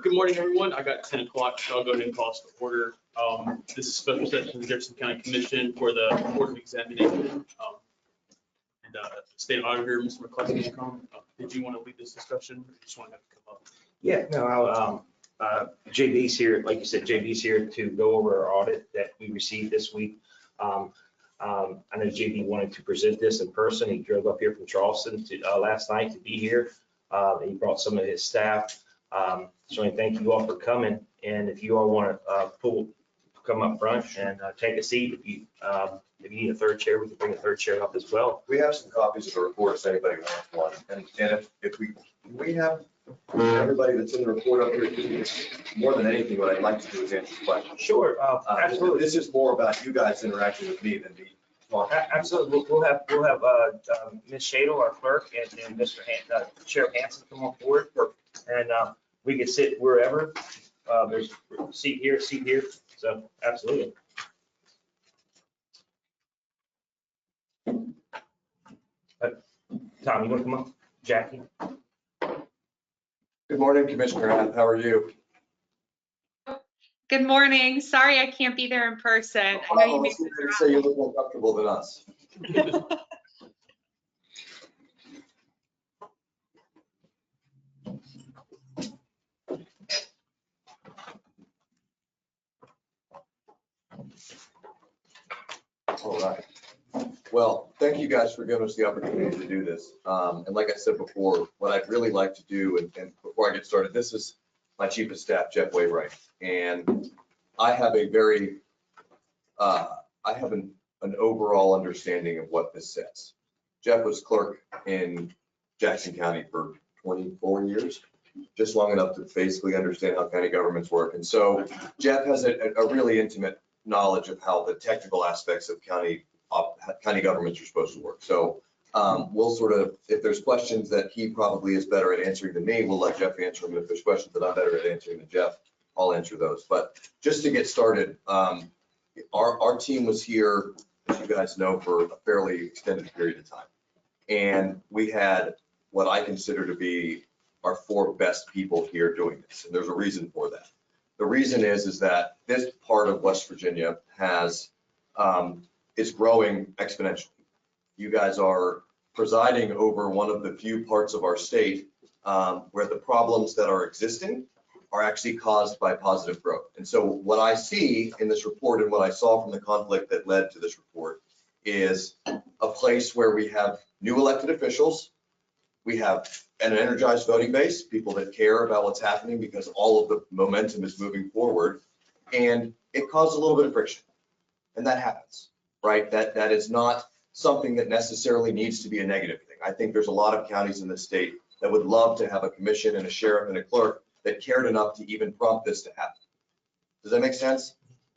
Good morning, everyone. I got 10 o'clock, so I'll go ahead and call us to order. This is a special session of the Jefferson County Commission for the Board of Examination. And State Auditor, Mr. McCluskey, will come. Did you want to lead this discussion, or just want to have it come up? Yeah, no, JB's here, like you said, JB's here to go over our audit that we received this week. I know JB wanted to present this in person. He drove up here from Charleston last night to be here. He brought some of his staff. So I thank you all for coming. And if you all want to come up front and take a seat, if you need a third chair, we can bring a third chair up as well. We have some copies of the report if anybody wants one. And if we have everybody that's in the report up here, more than anything, what I'd like to do is answer questions. Sure, absolutely. This is more about you guys interacting with me than me talking. Absolutely. We'll have Ms. Shadle, our clerk, and Mr. Sheriff Hanson come on board, and we can sit wherever. There's a seat here, so absolutely. Tom, you want to come up? Jackie? Good morning, Commissioner. How are you? Good morning. Sorry I can't be there in person. I know you make the drive. Say you look more comfortable than us. All right. Well, thank you guys for giving us the opportunity to do this. And like I said before, what I'd really like to do, and before I get started, this is my chief of staff, Jeff Wainwright. And I have a very, an overall understanding of what this says. Jeff was clerk in Jackson County for 24 years, just long enough to basically understand how county governments work. And so Jeff has a really intimate knowledge of how the technical aspects of county governments are supposed to work. So we'll sort of, if there's questions that he probably is better at answering than me, we'll let Jeff answer them. If there's questions that I'm better at answering than Jeff, I'll answer those. But just to get started, our team was here, as you guys know, for a fairly extended period of time. And we had what I consider to be our 4 best people here doing this. And there's a reason for that. The reason is that this part of West Virginia is growing exponentially. You guys are presiding over one of the few parts of our state where the problems that are existing are actually caused by positive growth. And so what I see in this report and what I saw from the conflict that led to this report is a place where we have new elected officials, we have an energized voting base, people that care about what's happening because all of the momentum is moving forward, and it caused a little bit of friction. And that happens, right? That is not something that necessarily needs to be a negative thing. I think there's a lot of counties in the state that would love to have a commission and a sheriff and a clerk that cared enough to even prompt this to happen. Does that make sense?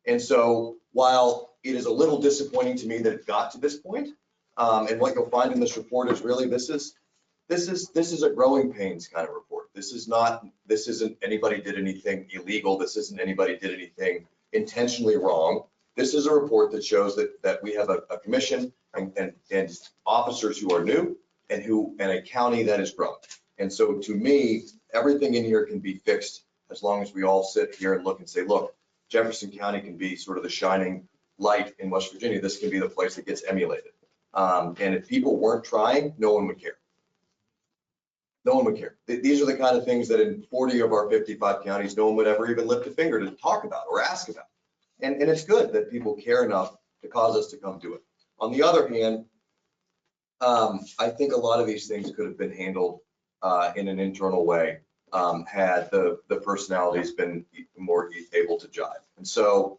And so while it is a little disappointing to me that it got to this point, and what you'll find in this report is really this is a growing pains kind of report. This isn't anybody did anything illegal. This isn't anybody did anything intentionally wrong. This is a report that shows that we have a commission and officers who are new and a county that is growing. And so to me, everything in here can be fixed as long as we all sit here and look and say, look, Jefferson County can be sort of the shining light in West Virginia. This can be the place that gets emulated. And if people weren't trying, no one would care. No one would care. These are the kind of things that in 40 of our 55 counties, no one would ever even lift a finger to talk about or ask about. And it's good that people care enough to cause us to come do it. On the other hand, I think a lot of these things could have been handled in an internal way had the personalities been more able to jive. And so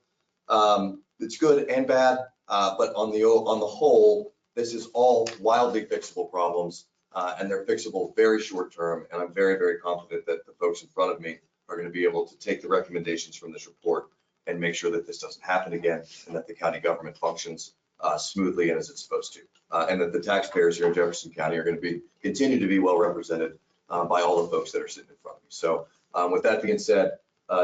it's good and bad, but on the whole, this is all wildly fixable problems, and they're fixable very short term. And I'm very, very confident that the folks in front of me are going to be able to take the recommendations from this report and make sure that this doesn't happen again, and that the county government functions smoothly and as it's supposed to, and that the taxpayers here in Jefferson County are going to continue to be well represented by all the folks that are sitting in front of me. So with that being said,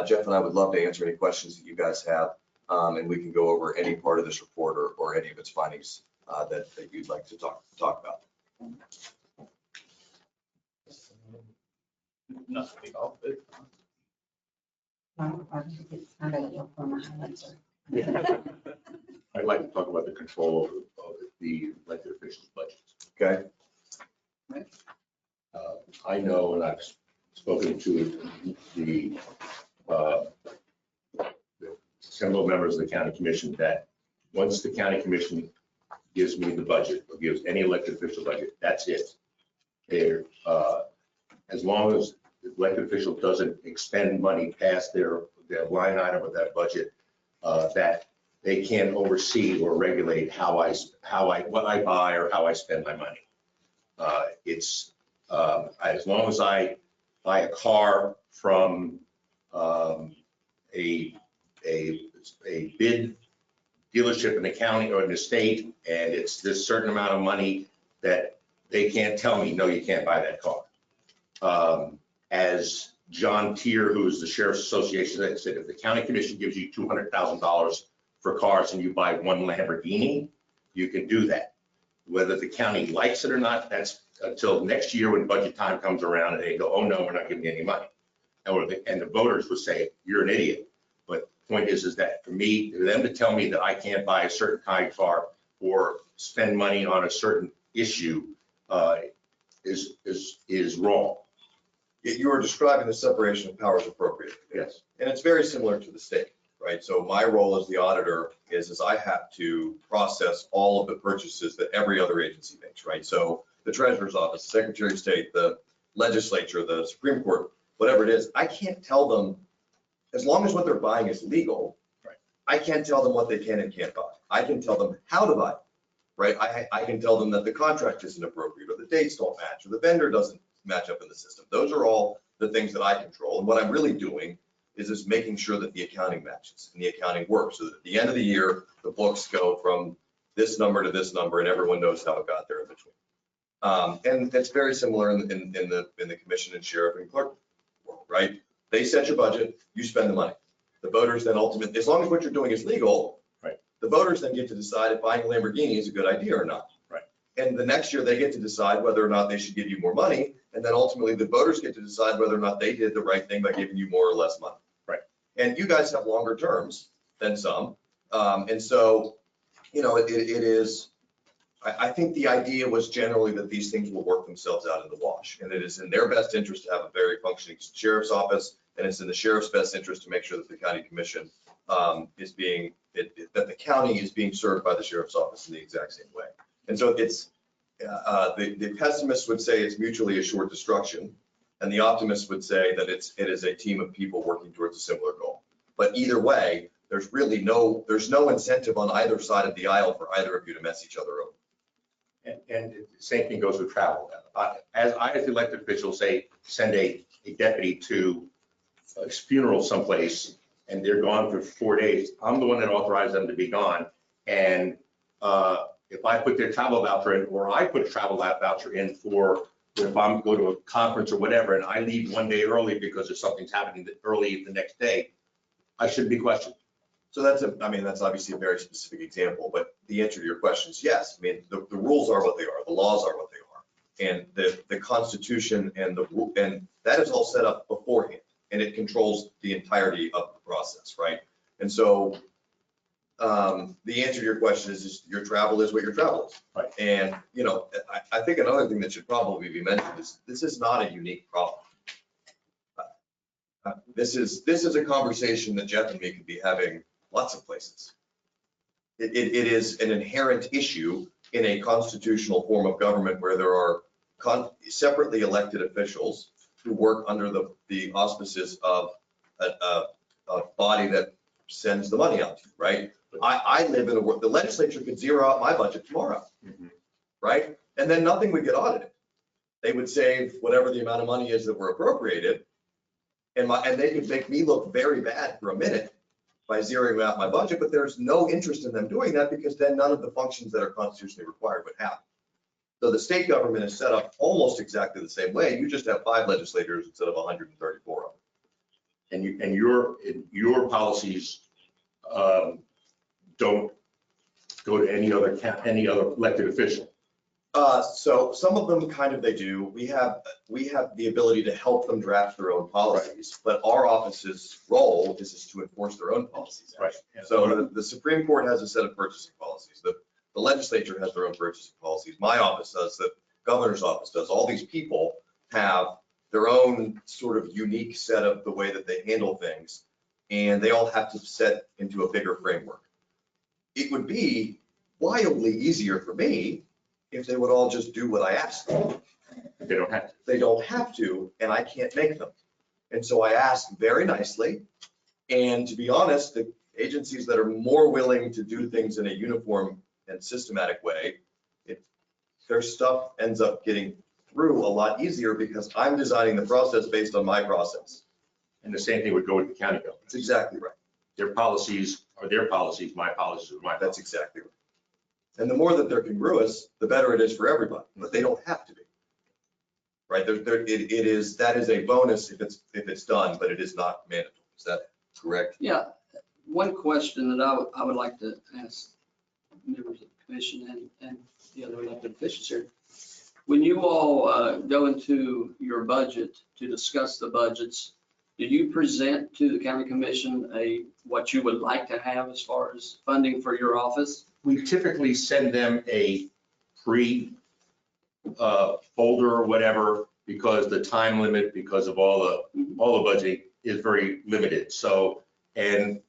Jeff and I would love to answer any questions that you guys have, and we can go over any part of this report or any of its findings that you'd like to talk about. Nothing big off it. I'd like to talk about the control of the elected officials' budgets. Okay, I know, and I've spoken to the several members of the county commission, that once the county commission gives me the budget, or gives any elected official budget, that's it. They're, as long as the elected official doesn't expend money past their line item of that budget, that they can't oversee or regulate what I buy or how I spend my money. It's as long as I buy a car from a bid dealership in the county or in the state, and it's this certain amount of money, that they can't tell me, no, you can't buy that car. As John Tier, who is the Sheriff's Association, said, if the county commission gives you $200,000 for cars and you buy one Lamborghini, you can do that. Whether the county likes it or not, that's until next year when budget time comes around and they go, oh no, we're not giving you any money. And the voters would say, you're an idiot. But the point is that for me, for them to tell me that I can't buy a certain kind of car or spend money on a certain issue is wrong. you were describing the separation of powers appropriately. Yes. And it's very similar to the state, right? So my role as the auditor is I have to process all of the purchases that every other agency makes, right? So the treasurer's office, the secretary of state, the legislature, the Supreme Court, whatever it is, I can't tell them, as long as what they're buying is legal, right, I can't tell them what they can and can't buy. I can tell them how to buy, right? I can tell them that the contract isn't appropriate, or the dates don't match, or the vendor doesn't match up in the system. Those are all the things that I control. And what I'm really doing is just making sure that the accounting matches and the accounting works, so that at the end of the year, the books go from this number to this number and everyone knows how it got there in between. And it's very similar in the commission and sheriff and clerk world, right? They set your budget, you spend the money. The voters then ultimately, as long as what you're doing is legal, right, the voters then get to decide if buying a Lamborghini is a good idea or not. Right. And the next year they get to decide whether or not they should give you more money. And then ultimately the voters get to decide whether or not they did the right thing by giving you more or less money. Right. And you guys have longer terms than some. And so, you know, it is, I think the idea was generally that these things will work themselves out in the wash. And it is in their best interest to have a very functioning sheriff's office. And it's in the sheriff's best interest to make sure that the county commission is being, that the county is being served by the sheriff's office in the exact same way. And so it's, the pessimists would say it's mutually assured destruction. And the optimists would say that it is a team of people working towards a similar goal. But either way, there's really no incentive on either side of the aisle for either of you to mess each other over. And the same thing goes with travel. As the elected official, say, send a deputy to a funeral someplace and they're gone for 4 days, I'm the one that authorized them to be gone. And if I put their travel voucher in, or I put a travel voucher in for if I'm going to a conference or whatever, and I leave 1 day early because if something's happening early the next day, I shouldn't be questioned. So that's obviously a very specific example, but the answer to your question is yes. I mean, the rules are what they are, the laws are what they are. And the Constitution and that is all set up beforehand, and it controls the entirety of the process, right? And so the answer to your question is your travel is what your travel is. Right. And, you know, I think another thing that should probably be mentioned is this is not a unique problem. This is a conversation that Jeff and me could be having lots of places. It is an inherent issue in a constitutional form of government where there are separately elected officials who work under the auspices of a body that sends the money out to you, right? I live in a world, the legislature could zero out my budget tomorrow, right? And then nothing would get audited. They would save whatever the amount of money is that were appropriated, and they could make me look very bad for a minute by zeroing out my budget, but there's no interest in them doing that because then none of the functions that are constitutionally required would happen. So the state government is set up almost exactly the same way. You just have 5 legislators instead of 134 of them. And your policies don't go to any other elected official. So some of them kind of they do. We have the ability to help them draft their own policies, but our office's role is to enforce their own policies. Right. So the Supreme Court has a set of purchasing policies. The legislature has their own purchasing policies. My office does, the governor's office does. All these people have their own sort of unique set of the way that they handle things, and they all have to set into a bigger framework. It would be wildly easier for me if they would all just do what I asked them. They don't have to. They don't have to, and I can't make them. And so I ask very nicely, and to be honest, the agencies that are more willing to do things in a uniform and systematic way, their stuff ends up getting through a lot easier because I'm designing the process based on my process. And the same thing would go with the county government. That's exactly right. Their policies are their policies, my policies are my That's policies. exactly right. And the more that they're congruous, the better it is for everybody, but they don't have to be. Right, that is a bonus if it's done, but it is not mandatory. Is that correct? Yeah, one question that I would like to ask members of the commission and the other elected officials here. When you all go into your budget to discuss the budgets, do you present to the county commission what you would like to have as far as funding for your office? We typically send them a folder or whatever, because the time limit, because of all the budgeting is very limited. So, and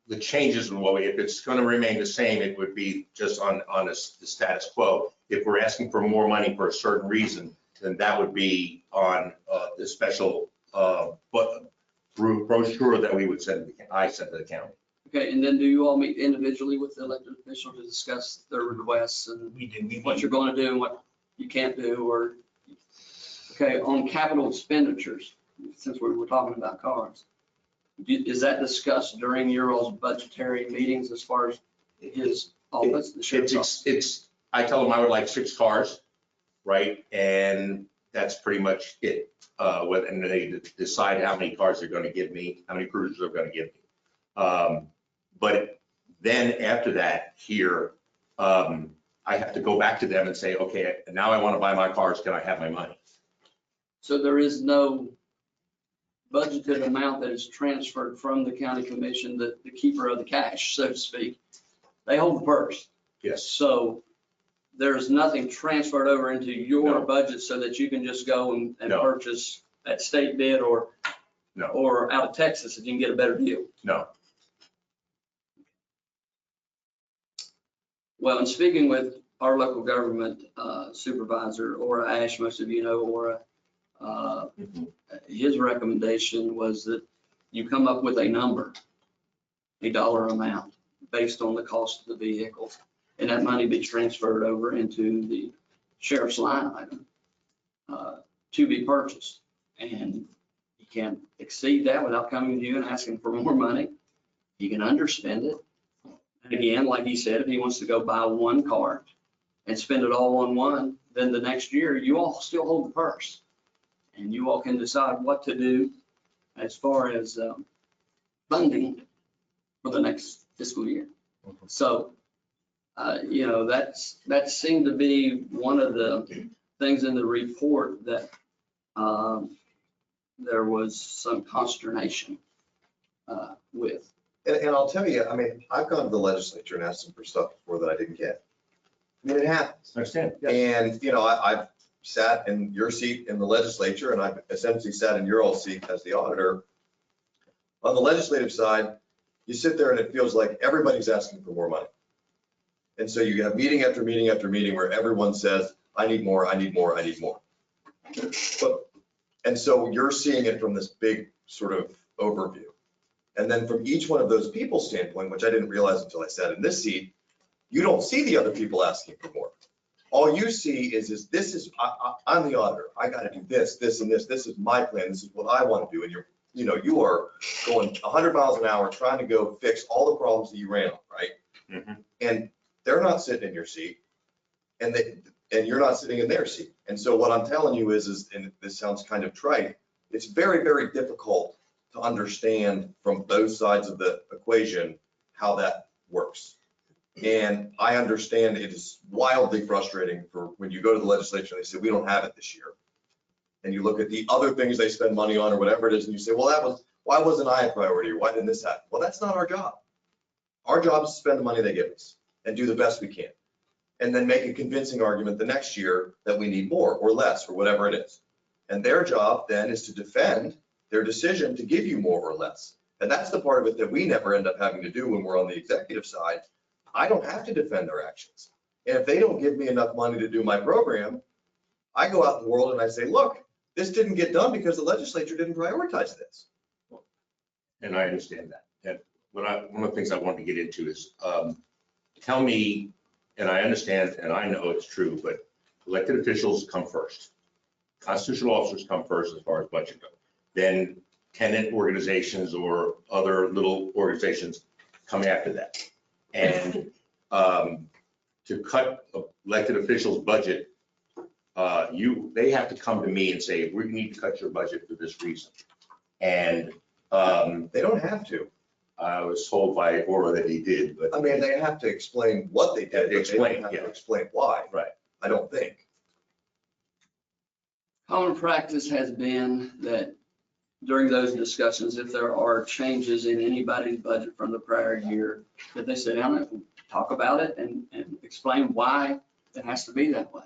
the changes in what if it's going to remain the same, it would be just on the status quo. If we're asking for more money for a certain reason, then that would be on the special brochure that we would send, I send to the county. Okay, and then do you all meet individually with the elected official to discuss their requests and We do. what you're going to do and what you can't do? Or, okay, on capital expenditures, since we were talking about cars, is that discussed during your all's budgetary meetings as far as his office? the sheriff's office? I tell them I would like 6 cars, right? And that's pretty much it. And they decide how many cars they're going to give me, how many cruisers they're going to give me. But then after that here, I have to go back to them and say, okay, now I want to buy my cars. Can I have my money? So there is no budgeted amount that is transferred from the county commission, the keeper of the cash, so to speak. They hold the purse. Yes. So there's nothing transferred over into your No. budget so that you can just go and No. purchase at state bid or No. or out of Texas if you can get a better deal. No. Well, and speaking with our local government supervisor, Ora Ash, most of you know Ora, his recommendation was that you come up with a number, a dollar amount based on the cost of the vehicles, and that money be transferred over into the sheriff's line item to be purchased. And you can't exceed that without coming to you and asking for more money. You can underspend it. And again, like he said, if he wants to go buy one car and spend it all on one, then the next year you all still hold the purse. And you all can decide what to do as far as funding for the next fiscal year. So, that seemed to be one of the things in the report that there was some consternation with. And I'll tell you, I mean, I've gone to the legislature and asked them for stuff before that I didn't get. I mean, it happens. Understand? And, I've sat in your seat in the legislature, and I've essentially sat in your old seat as the auditor. On the legislative side, you sit there and it feels like everybody's asking for more money. And so you have meeting after meeting after meeting where everyone says, I need more, I need more, I need more. And so you're seeing it from this big sort of overview. And then from each one of those people's standpoint, which I didn't realize until I sat in this seat, you don't see the other people asking for more. All you see is I'm the auditor. I got to do this, this, and this. This is my plan. This is what I want to do. And you are going 100 miles an hour trying to go fix all the problems that you ran on, right? Mhm. And they're not sitting in your seat, and you're not sitting in their seat. And so what I'm telling you is, and this sounds kind of trite, it's very, very difficult to understand from both sides of the equation how that works. And I understand it is wildly frustrating for when you go to the legislature and they say, we don't have it this year. And you look at the other things they spend money on or whatever it is, and you say, well, why wasn't I a priority? Or why didn't this happen? Well, that's not our job. Our job is to spend the money they give us and do the best we can. And then make a convincing argument the next year that we need more or less or whatever it is. And their job then is to defend their decision to give you more or less. And that's the part of it that we never end up having to do when we're on the executive side. I don't have to defend their actions. And if they don't give me enough money to do my program, I go out in the world and I say, look, this didn't get done because the legislature didn't prioritize this. And I understand that. And one of the things I wanted to get into is, tell me, and I understand, and I know it's true, but elected officials come first. Constitutional officers come first as far as budget goes. Then tenant organizations or other little organizations come after that. And to cut elected officials' budget, they have to come to me and say, we need to cut your budget for this reason. And They don't have to. I was told by Orla that he did, but I mean, they have to explain what they did. But they don't have to yeah. explain why. Right. I don't think. Common practice has been that during those discussions, if there are changes in anybody's budget from the prior year, that they sit down and talk about it and explain why it has to be that way.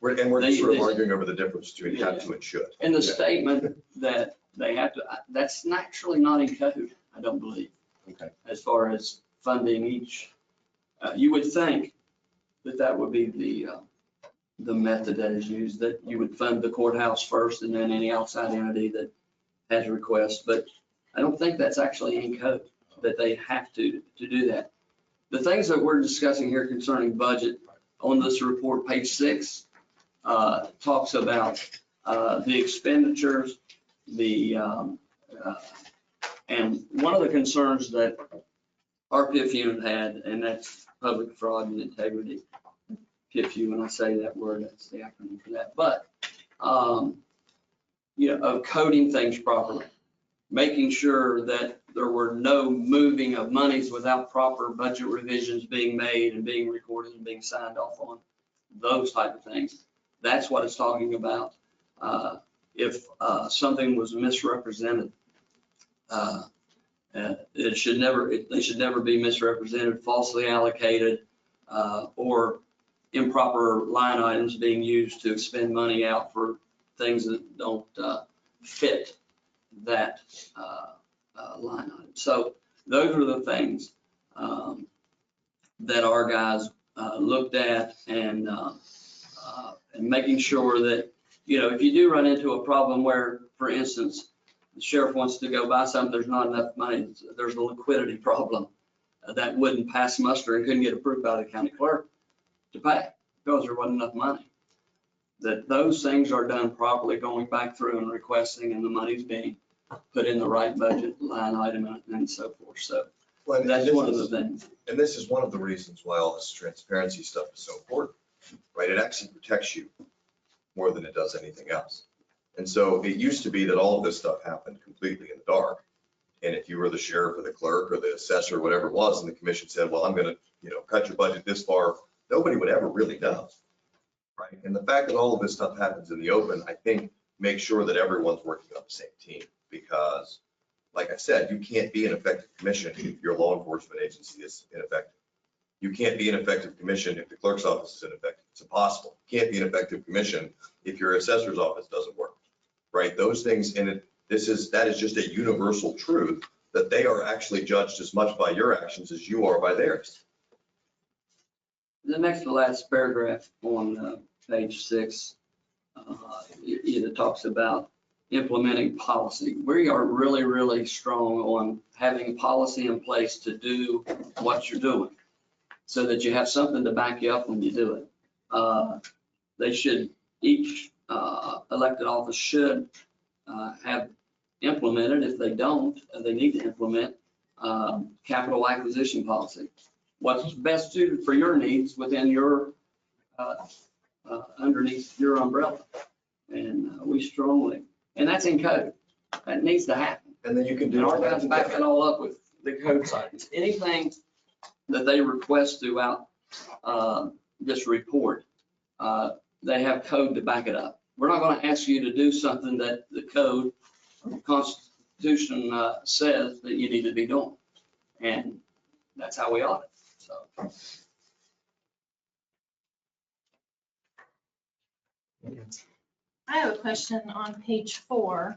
We're just sort of They- arguing over the difference between have to and should. And the Yeah. statement that they have to, that's actually not in code, I don't believe. Okay. As far as funding each, you would think that that would be the method that is used, that you would fund the courthouse first and then any outside entity that has requests. But I don't think that's actually in code, that they have to do that. The things that we're discussing here concerning budget on this report, page 6, talks about the expenditures, and one of the concerns that our PIF unit had, and that's public fraud and integrity. PIFU, when I say that word, that's the acronym for that. But, of coding things properly, making sure that there were no moving of monies without proper budget revisions being made and being recorded and being signed off on, those type of things. That's what it's talking about. If something was misrepresented, they should never be misrepresented, falsely allocated, or improper line items being used to expend money out for things that don't fit that line item. So those are the things that our guys looked at, and making sure that, if you do run into a problem where, for instance, the sheriff wants to go buy something, there's not enough money, there's a liquidity problem that wouldn't pass muster and couldn't get approved by the county clerk to pay because there wasn't enough money. That those things are done properly, going back through and requesting, and the money's being put in the right budget line item and so forth. So Well, that's one of the things. And this is one of the reasons why all this transparency stuff is so important, right? It actually protects you more than it does anything else. And so it used to be that all of this stuff happened completely in the dark. And if you were the sheriff or the clerk or the assessor, whatever it was, and the commission said, well, I'm going to, cut your budget this far, nobody would ever really know. Right. And the fact that all of this stuff happens in the open, I think makes sure that everyone's working on the same team, because like I said, you can't be an effective commission if your law enforcement agency is ineffective. You can't be an effective commission if the clerk's office is ineffective. It's impossible. You can't be an effective commission if your assessor's office doesn't work, right? Those things, and that is just a universal truth, that they are actually judged as much by your actions as you are by theirs. The next to last paragraph on page 6, it talks about implementing policy. We are really, really strong on having policy in place to do what you're doing, so that you have something to back you up when you do it. They should, each elected office should have implemented, if they don't, they need to implement capital acquisition policy. What's best suited for your needs within your, underneath your umbrella. And we strongly, and that's in code. That needs to happen. And then you can And do. our guys back it all up with the code side. Anything that they request throughout this report, they have code to back it up. We're not going to ask you to do something that the code or Constitution says that you need to be doing. And that's how we audit, so. I have a question on page 4,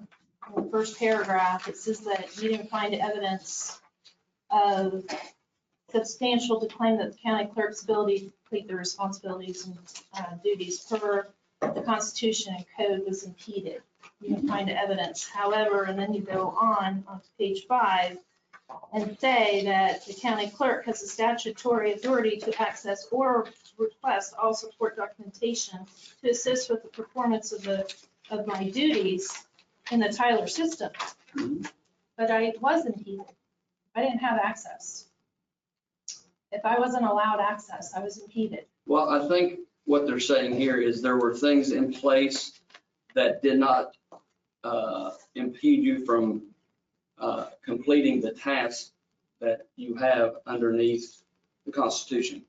in the first paragraph. It says that you didn't find evidence of substantial to claim that the county clerk's ability to complete their responsibilities and duties per the Constitution and code was impeded. You didn't find evidence. However, and then you go on to page 5 and say that the county clerk has the statutory authority to access or request all support documentation to assist with the performance of my duties in the Tyler system. But I was impeded. I didn't have access. If I wasn't allowed access, I was impeded. Well, I think what they're saying here is there were things in place that did not impede you from completing the tasks that you have underneath the Constitution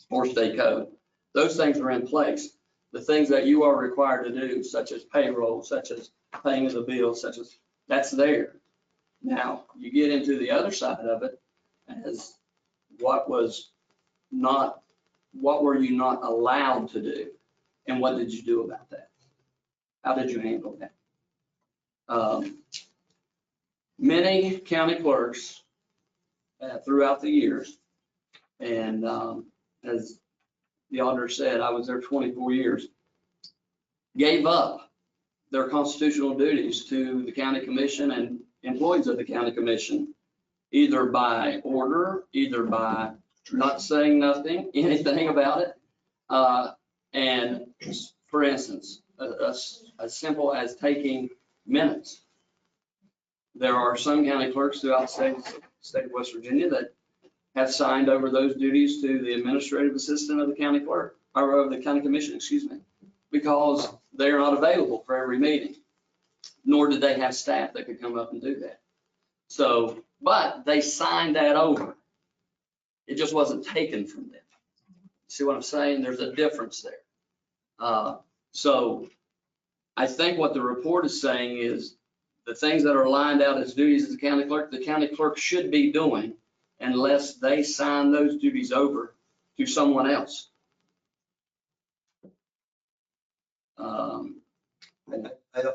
or state code. Those things were in place. The things that you are required to do, such as payroll, such as paying of the bills, such as, that's there. Now, you get into the other side of it as what were you not allowed to do? And what did you do about that? How did you handle that? Many county clerks throughout the years, and as the auditor said, I was there 24 years, gave up their constitutional duties to the county commission and employees of the county commission, either by order, either by not saying nothing, anything about it. And for instance, as simple as taking minutes. There are some county clerks throughout the state of West Virginia that have signed over those duties to the administrative assistant of the county clerk, or of the county commission, excuse me, because they are not available for every meeting, nor do they have staff that could come up and do that. So, but they signed that over. It just wasn't taken from them. See what I'm saying? There's a difference there. So I think what the report is saying is the things that are lined out as duties of the county clerk should be doing unless they sign those duties over to someone else.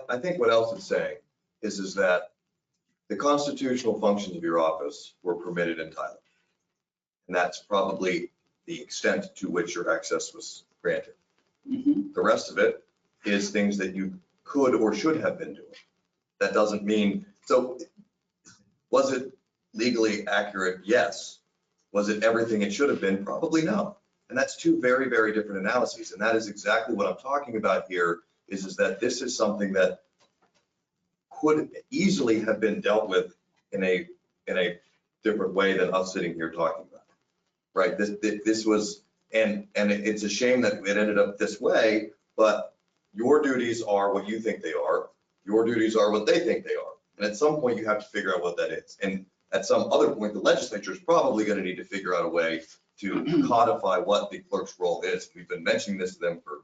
I think what else it's saying is that the constitutional functions of your office were permitted in Tyler. And that's probably the extent to which your access was granted. Mm-hmm. The rest of it is things that you could or should have been doing. That doesn't mean, so was it legally accurate? Yes. Was it everything it should have been? Probably no. And that's two very, very different analyses. And that is exactly what I'm talking about here is that this is something that could easily have been dealt with in a different way than us sitting here talking about it. Right? This was, and it's a shame that it ended up this way, but your duties are what you think they are. Your duties are what they think they are. And at some point you have to figure out what that is. And at some other point, the legislature is probably going to need to figure out a way to codify what the clerk's role is. We've been mentioning this to them for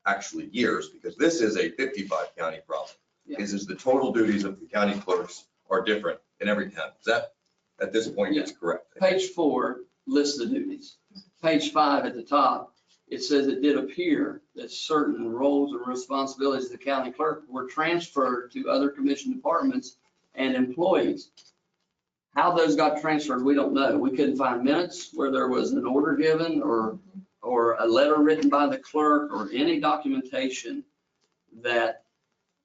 actually years, because this is a 55 county problem. Yeah. Is the total duties of the county clerks are different in every town. Is that, at this point, it's correct? Page 4 lists the duties. Page 5 at the top, it says it did appear that certain roles and responsibilities of the county clerk were transferred to other commission departments and employees. How those got transferred, we don't know. We couldn't find minutes where there was an order given or a letter written by the clerk or any documentation that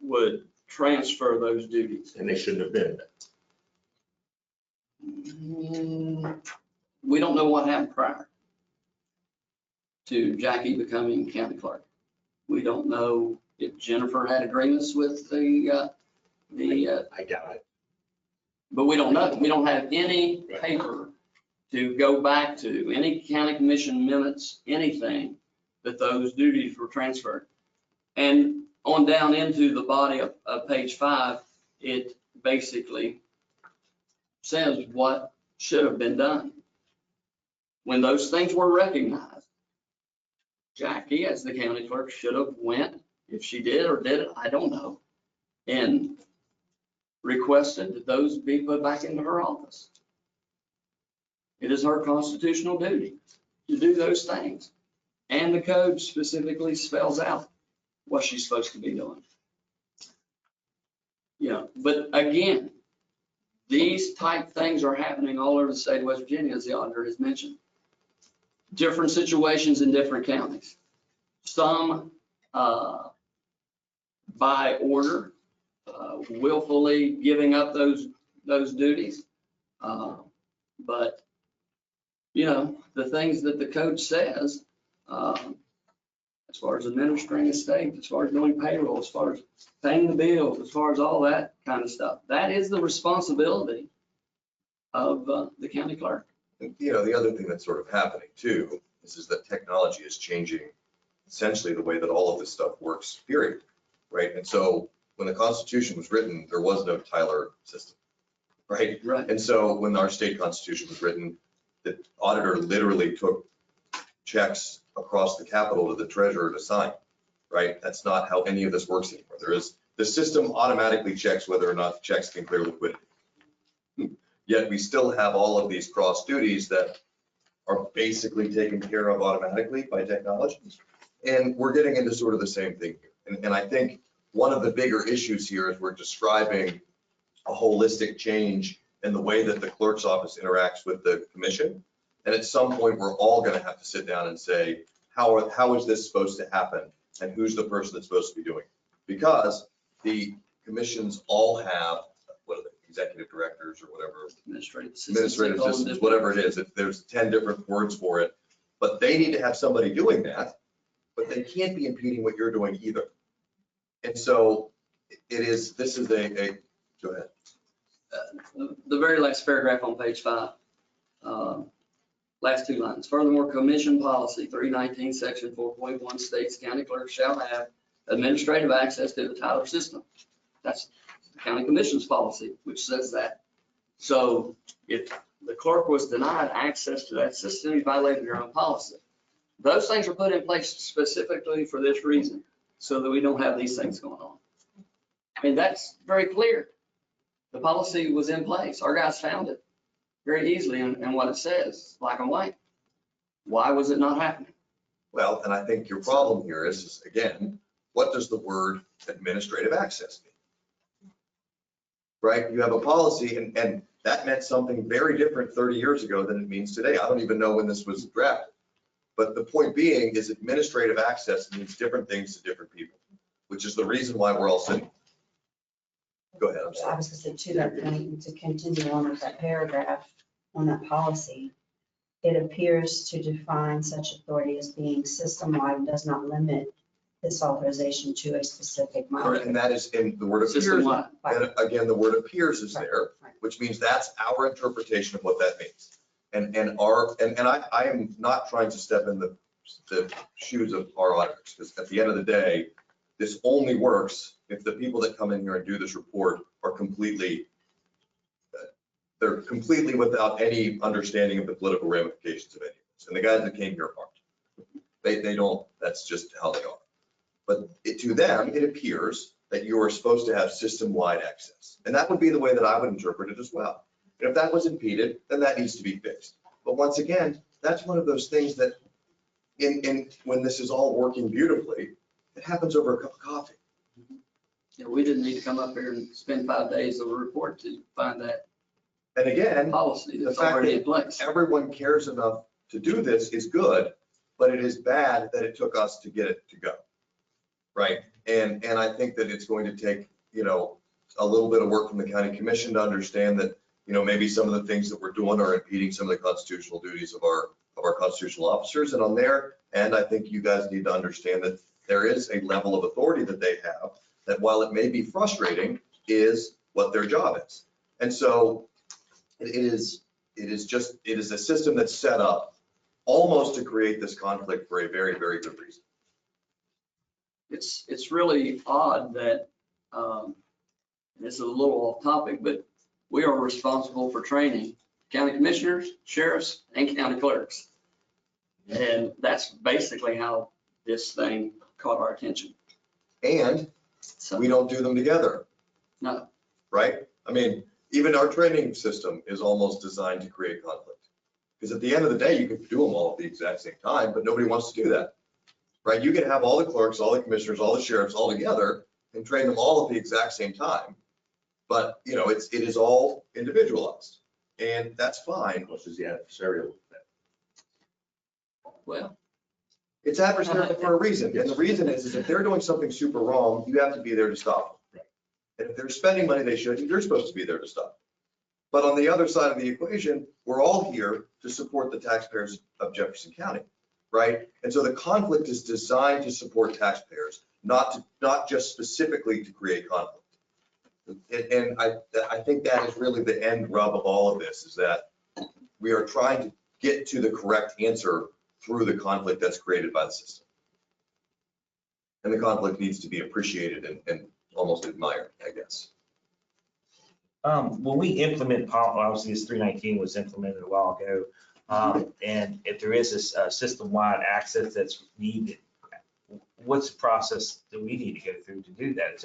would transfer those duties. And they shouldn't have been. We don't know what happened prior to Jackie becoming county clerk. We don't know if Jennifer had agreements with the I doubt it. but we don't know. We don't have any paper to go back to, any county commission minutes, anything that those duties were transferred. And on down into the body of page 5, it basically says what should have been done. when those things were recognized, Jackie, as the county clerk, should have went, if she did or didn't, I don't know, and requested that those be put back into her office. It is her constitutional duty to do those things. And the code specifically spells out what she's supposed to be doing. Yeah, but again, these type things are happening all over the state of West Virginia, as the auditor has mentioned. Different situations in different counties. Some by order, willfully giving up those duties. But, you know, the things that the code says, as far as administering estate, as far as doing payroll, as far as paying the bills, as far as all that kind of stuff, that is the responsibility of the county clerk. And, you know, the other thing that's sort of happening too is that technology is changing essentially the way that all of this stuff works, period. Right? And so when the Constitution was written, there was no Tyler system, right? Right. And so when our state constitution was written, the auditor literally took checks across the Capitol to the treasurer to sign, right? That's not how any of this works anymore. The system automatically checks whether or not the checks can clear liquidity. Yet we still have all of these cross duties that are basically taken care of automatically by technology. And we're getting into sort of the same thing here. And I think one of the bigger issues here is we're describing a holistic change in the way that the clerk's office interacts with the commission. And at some point, we're all going to have to sit down and say, how is this supposed to happen? And who's the person that's supposed to be doing it? Because the commissions all have, what are they, executive directors or whatever, Administrative assistants, whatever it is. If there's 10 different words for it, but they need to have somebody doing that, but they can't be impeding what you're doing either. And so this is go ahead. The very last paragraph on page 5, last 2 lines. Furthermore, commission policy 319, section 4.1 states county clerk shall have administrative access to the Tyler system. That's the county commission's policy, which says that. So if the clerk was denied access to that system, he violated your own policy. Those things are put in place specifically for this reason, so that we don't have these things going on. I mean, that's very clear. The policy was in place. Our guys found it very easily and what it says, black and white. Why was it not happening? Well, and I think your problem here is again, what does the word administrative access mean? Right? You have a policy and that meant something very different 30 years ago than it means today. I don't even know when this was drafted. But the point being is administrative access means different things to different people, which is the reason why we're all sitting. Go ahead, I'm sorry. I was going to say to that point, and to continue on with that paragraph on that policy, it appears to define such authority as being system-wide and does not limit this authorization to a specific Correct, and model. that is in the word appears. System-wide. And again, the word appears is there, Right. which means that's our interpretation of what that means. And I am not trying to step in the shoes of our auditors, because at the end of the day, this only works if the people that come in here and do this report are completely without any understanding of the political ramifications of any of this. And the guys that came here aren't. They don't, that's just how they are. But to them, it appears that you are supposed to have system-wide access. And that would be the way that I would interpret it as well. And if that was impeded, then that needs to be fixed. But once again, that's one of those things that when this is all working beautifully, it happens over a cup of coffee. Yeah, we didn't need to come up here and spend 5 days of a report to find that And again, policy the that's fact already in that place. everyone cares enough to do this is good, but it is bad that it took us to get it to go. Right? And I think that it's going to take, a little bit of work from the county commission to understand that, maybe some of the things that we're doing are impeding some of the constitutional duties of our constitutional officers. And on their end, I think you guys need to understand that there is a level of authority that they have that, while it may be frustrating, is what their job is. And so it is a system that's set up almost to create this conflict for a very, very good reason. It's really odd that, this is a little off topic, but we are responsible for training county commissioners, sheriffs, and county clerks. And that's basically how this thing caught our attention. And So, we don't do them together, no, right? I mean, even our training system is almost designed to create conflict. Because at the end of the day, you could do them all at the exact same time, but nobody wants to do that, right? You can have all the clerks, all the commissioners, all the sheriffs all together and train them all at the exact same time. But, you know, it is all individualized, and that's fine. Which is the adversarial. well, It's adversarial for a reason, and the reason is if they're doing something super wrong, you have to be there to stop them. And if they're spending money they shouldn't, you're supposed to be there to stop them. But on the other side of the equation, we're all here to support the taxpayers of Jefferson County, right? And so the conflict is designed to support taxpayers, not just specifically to create conflict. And I think that is really the end rub of all of this, is that we are trying to get to the correct answer through the conflict that's created by the system. And the conflict needs to be appreciated and almost admired, I guess. When we implement, obviously this 319 was implemented a while ago. And if there is a system-wide access that's needed, what's the process that we need to go through to do that?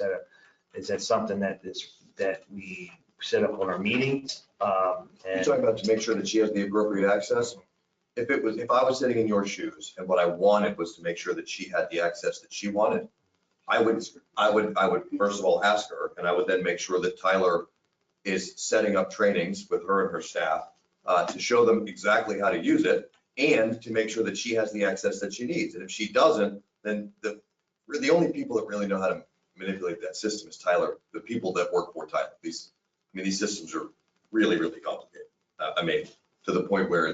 Is that something that we set up on our meetings? You're And talking about to make sure that she has the appropriate access? If I was sitting in your shoes and what I wanted was to make sure that she had the access that she wanted, I would first of all ask her, and I would then make sure that Tyler is setting up trainings with her and her staff to show them exactly how to use it and to make sure that she has the access that she needs. And if she doesn't, then the only people that really know how to manipulate that system is Tyler, the people that work for Tyler. These systems are really, really complicated. To the point where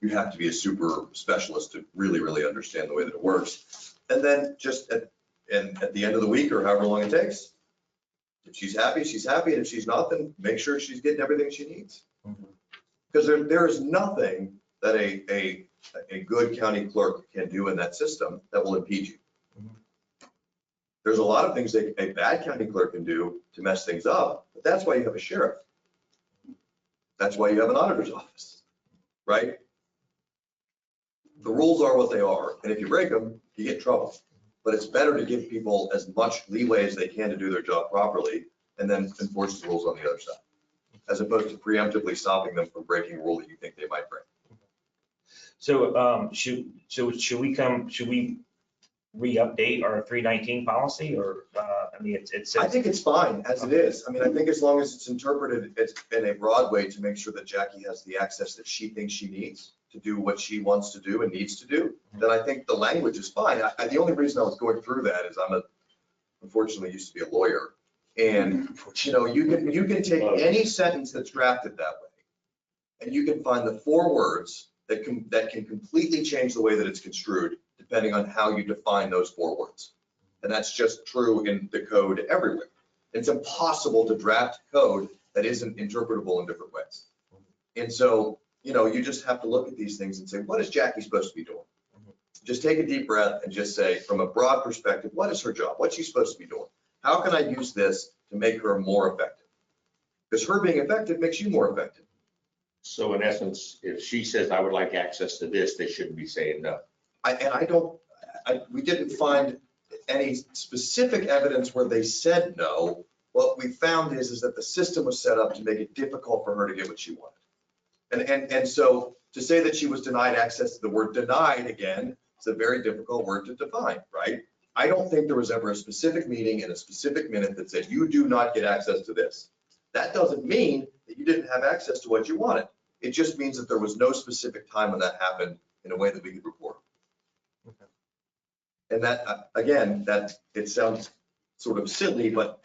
you have to be a super specialist to really, really understand the way that it works. And then just at the end of the week or however long it takes, if she's happy, she's happy. And if she's not, then make sure she's getting everything she needs. Because there is nothing that a good county clerk can do in that system that will impede you. There's a lot of things that a bad county clerk can do to mess things up, but that's why you have a sheriff. That's why you have an auditor's office, right? The rules are what they are, and if you break them, you get in trouble. But it's better to give people as much leeway as they can to do their job properly and then enforce the rules on the other side, as opposed to preemptively stopping them from breaking a rule that you think they might break. so should we re-update our 319 policy, or, it's. I think it's fine as it is. I think as long as it's interpreted in a broad way to make sure that Jackie has the access that she thinks she needs to do what she wants to do and needs to do, then I think the language is fine. The only reason I was going through that is unfortunately used to be a lawyer. And, you can take any sentence that's drafted that way, and you can find the 4 words that can completely change the way that it's construed, depending on how you define those 4 words. And that's just true in the code everywhere. It's impossible to draft code that isn't interpretable in different ways. And so, you just have to look at these things and say, what is Jackie supposed to be doing? Just take a deep breath and just say, from a broad perspective, what is her job? What's she supposed to be doing? How can I use this to make her more effective? Because her being effective makes you more effective. So in essence, if she says, I would like access to this, they shouldn't be saying no. We didn't find any specific evidence where they said no. What we found is that the system was set up to make it difficult for her to get what she wanted. And so to say that she was denied access to the word denied, again, it's a very difficult word to define, right? I don't think there was ever a specific meeting in a specific minute that said, you do not get access to this. That doesn't mean that you didn't have access to what you wanted. It just means that there was no specific time when that happened in a way that we could report. Okay. And that, again, it sounds sort of silly, but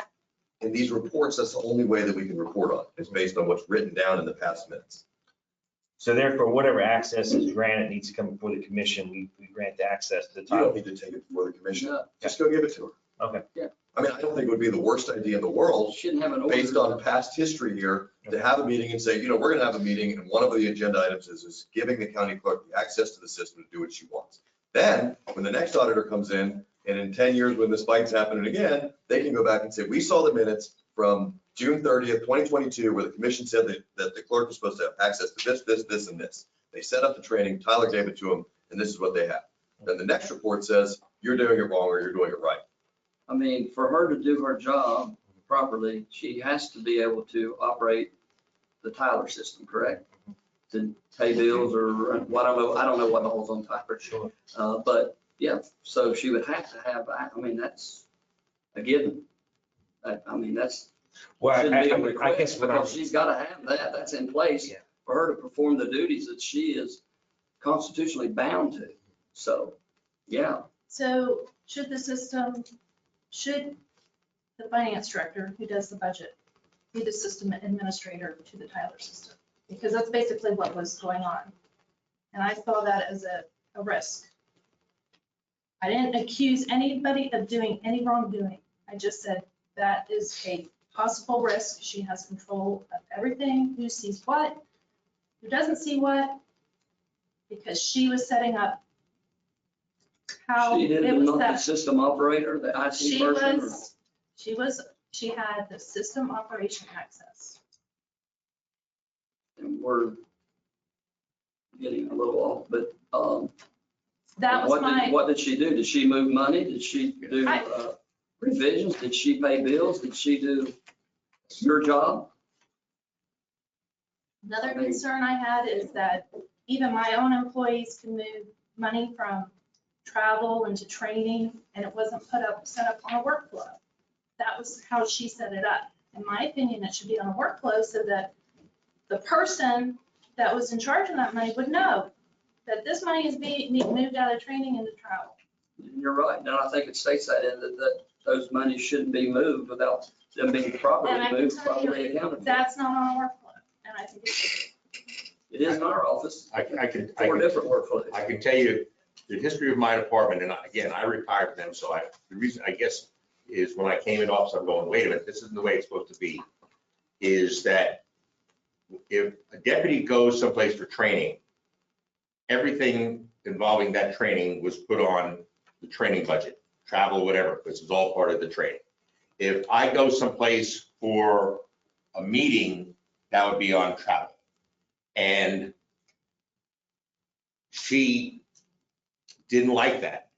in these reports, that's the only way that we can report on. It's based on what's written down in the past minutes. So therefore, whatever access is granted needs to come before the commission. We grant the access to the You title. don't need to take it before the commission. No. Just go give it to her. Okay. Yeah. I don't think it would be the worst idea in the world, Shouldn't have an order. based on past history here, to have a meeting and say, we're gonna have a meeting, and one of the agenda items is giving the county clerk the access to the system to do what she wants. Then, when the next auditor comes in, and in 10 years, when this fight's happening again, they can go back and say, we saw the minutes from June 30th, 2022, where the commission said that the clerk was supposed to have access to this, and this. They set up the training, Tyler gave it to him, and this is what they have. Then the next report says, you're doing it wrong or you're doing it right. I mean, for her to do her job properly, she has to be able to operate the Tyler system, correct? To pay bills or what, I don't know what all's on Tyler. Sure. But yeah, so she would have to have, I mean, that's a given. I mean, that's, Well, shouldn't be a I request guess what because she's got to have that. That's in place Yeah. for her to perform the duties that she is constitutionally bound to. So, yeah, So should the finance director who does the budget be the system administrator to the Tyler system? Because that's basically what was going on. And I saw that as a risk. I didn't accuse anybody of doing any wrongdoing. I just said that is a possible risk. She has control of everything, who sees what, who doesn't see what, because she was setting up how she it didn't was know the set. system operator, the IT She person. she had the system operation access. And we're getting a little off, but That was what did she do? Did she move money? Did she do I- revisions? Did she pay bills? Did she do your job? Another concern I had is that even my own employees can move money from travel into training, and it wasn't set up on a workflow. That was how she set it up. In my opinion, it should be on a workflow so that the person that was in charge of that money would know that this money is being moved out of training into travel. You're right. And I think it states that in that those monies shouldn't be moved without them being properly And I can moved, tell you, properly accounted for. That's not on a workflow, and I think it's. It is in our office, I can, four different workflows. I can tell you the history of my department, and again, I retired from them, so the reason, I guess, is when I came in office, I'm going, wait a minute, this isn't the way it's supposed to be, is that if a deputy goes someplace for training, everything involving that training was put on the training budget, travel, whatever, this is all part of the training. If I go someplace for a meeting, that would be on travel. And she didn't like that.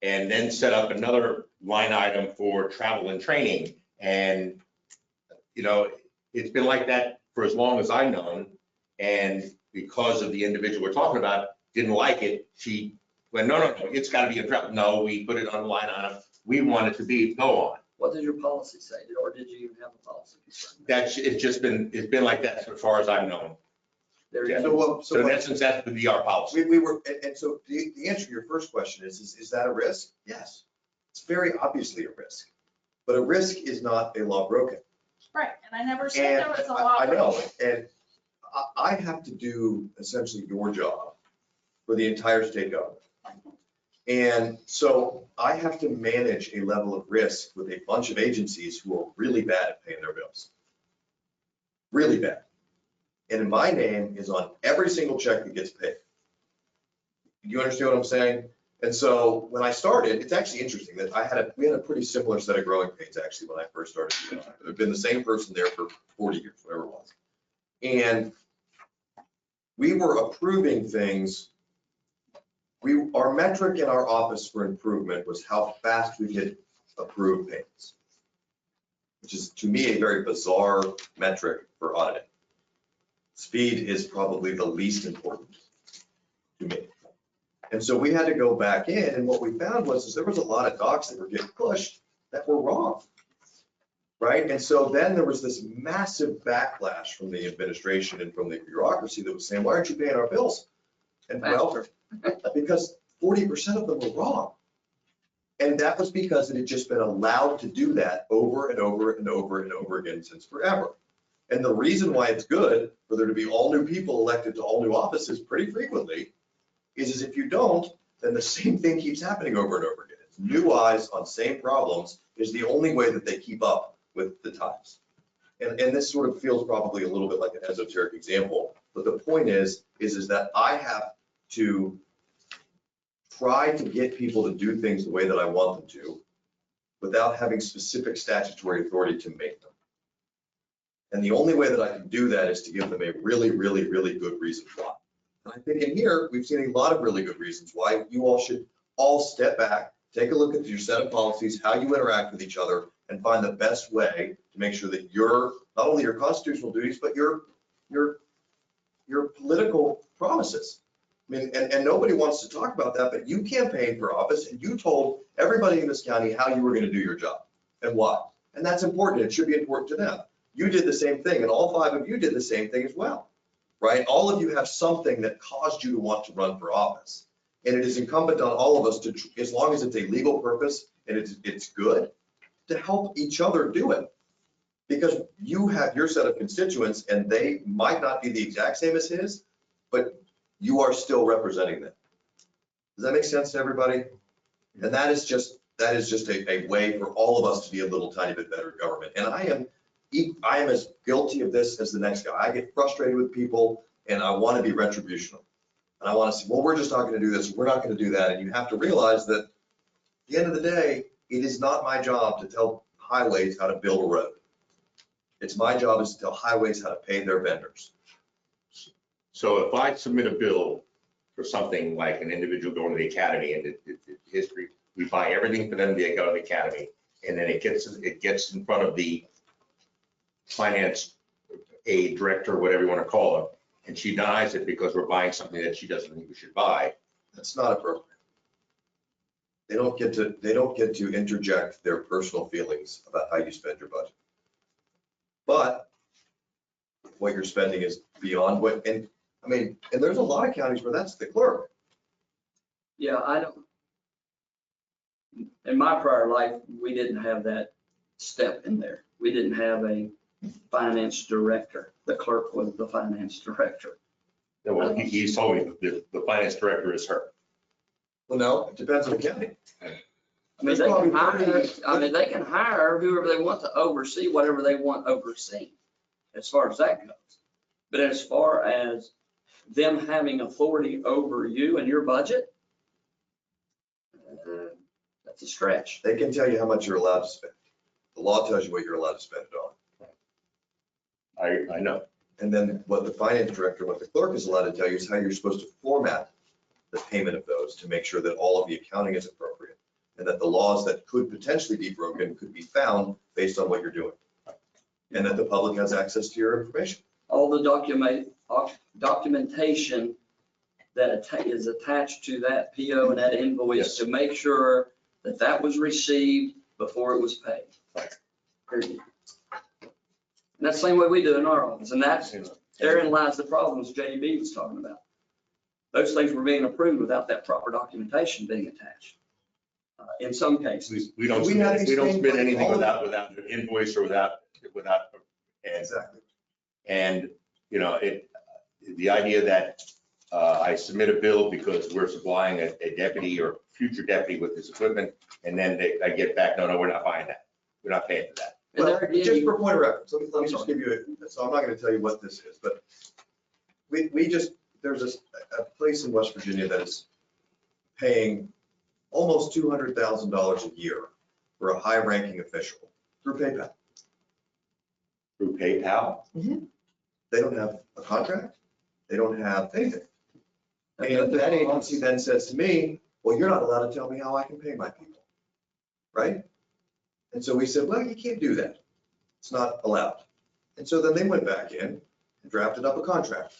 And then set up another line item for travel and training. And, you know, it's been like that for as long as I've known. And because of the individual we're talking about, didn't like it, she went, no, it's got to be a travel. No, we put it on the line item. We want it to go on. What did your policy say? Or did you even have a policy concerning that? It's been like that as far as I've known. There you Yeah. go. So in essence, that's the VR policy. We were, and so the answer to your first question is that a risk? Yes. It's very obviously a risk, but a risk is not a law broken. Right, and I never said And there was a law. I know, and I have to do essentially your job for the entire state government. And so I have to manage a level of risk with a bunch of agencies who are really bad at paying their bills. Really bad. And my name is on every single check that gets paid. Do you understand what I'm saying? And so when I started, it's actually interesting that we had a pretty similar set of growing pains actually when I first started. I've been the same person there for 40 years, whatever it was. And we were approving things. Our metric in our office for improvement was how fast we could approve payments, which is to me a very bizarre metric for auditing. Speed is probably the least important to me. And so we had to go back in, and what we found was there was a lot of docs that were getting pushed that were wrong, right? And so then there was this massive backlash from the administration and from the bureaucracy that was saying, why aren't you paying our bills? And well, because 40% of them were wrong. And that was because it had just been allowed to do that over and over and over and over again since forever. And the reason why it's good for there to be all new people elected to all new offices pretty frequently is if you don't, then the same thing keeps happening over and over again. It's new eyes on same problems is the only way that they keep up with the times. And this sort of feels probably a little bit like an esoteric example, but the point is that I have to try to get people to do things the way that I want them to without having specific statutory authority to make them. And the only way that I can do that is to give them a really, really, really good reason why. And I think in here, we've seen a lot of really good reasons why you all should all step back, take a look at your set of policies, how you interact with each other, and find the best way to make sure that not only your constitutional duties, but your political promises. I mean, and nobody wants to talk about that, but you campaigned for office and you told everybody in this county how you were going to do your job and why. And that's important. It should be important to them. You did the same thing, and all 5 of you did the same thing as well, right? All of you have something that caused you to want to run for office. And it is incumbent on all of us to, as long as it's a legal purpose and it's good, to help each other do it. Because you have your set of constituents and they might not be the exact same as his, but you are still representing them. Does that make sense to everybody? And that is just a way for all of us to be a little tiny bit better government. And I am as guilty of this as the next guy. I get frustrated with people and I want to be retributional. And I want to say, well, we're just not going to do this. We're not going to do that. And you have to realize that at the end of the day, it is not my job to tell highways how to build a road. It's my job is to tell highways how to pay their vendors. So if I submit a bill for something like an individual going to the academy and history, we buy everything for them to go to the academy, and then it gets in front of the finance aid director, whatever you want to call her, and she denies it because we're buying something that she doesn't think we should buy. That's not appropriate. They don't get to interject their personal feelings about how you spend your budget. But what you're spending is beyond what, and there's a lot of counties where that's the clerk. Yeah, I don't, in my prior life, we didn't have that step in there. We didn't have a finance director. The clerk was the finance director. Well, he's told me the finance director is her. Well, no, it depends on the county. I mean, they can hire whoever they want to oversee whatever they want overseen, as far as that goes. But as far as them having authority over you and your budget, that's a stretch. They can tell you how much you're allowed to spend. The law tells you what you're allowed to spend it on. I know. And then what the finance director, what the clerk is allowed to tell you is how you're supposed to format the payment of those to make sure that all of the accounting is appropriate and that the laws that could potentially be broken could be found based on what you're doing. And that the public has access to your information. All the documentation that is attached to that PO and that invoice to make sure that that was received before it was paid. Period. And that's the same way we do in our office. And therein lies the problems JB was talking about. Those things were being approved without that proper documentation being attached. In some cases. We don't submit anything without an invoice or without. Exactly. And, the idea that I submit a bill because we're supplying a deputy or future deputy with this equipment, and then I get back, no, we're not buying that. We're not paying for that. Well, just for point of reference, let me just give you so I'm not going to tell you what this is, but there's a place in West Virginia that is paying almost $200,000 a year for a high-ranking official through PayPal. Through PayPal? Mm-hmm. They don't have a contract. They don't have anything. And that agency then says to me, well, you're not allowed to tell me how I can pay my people, right? And so we said, well, you can't do that. It's not allowed. And so then they went back in and drafted up a contract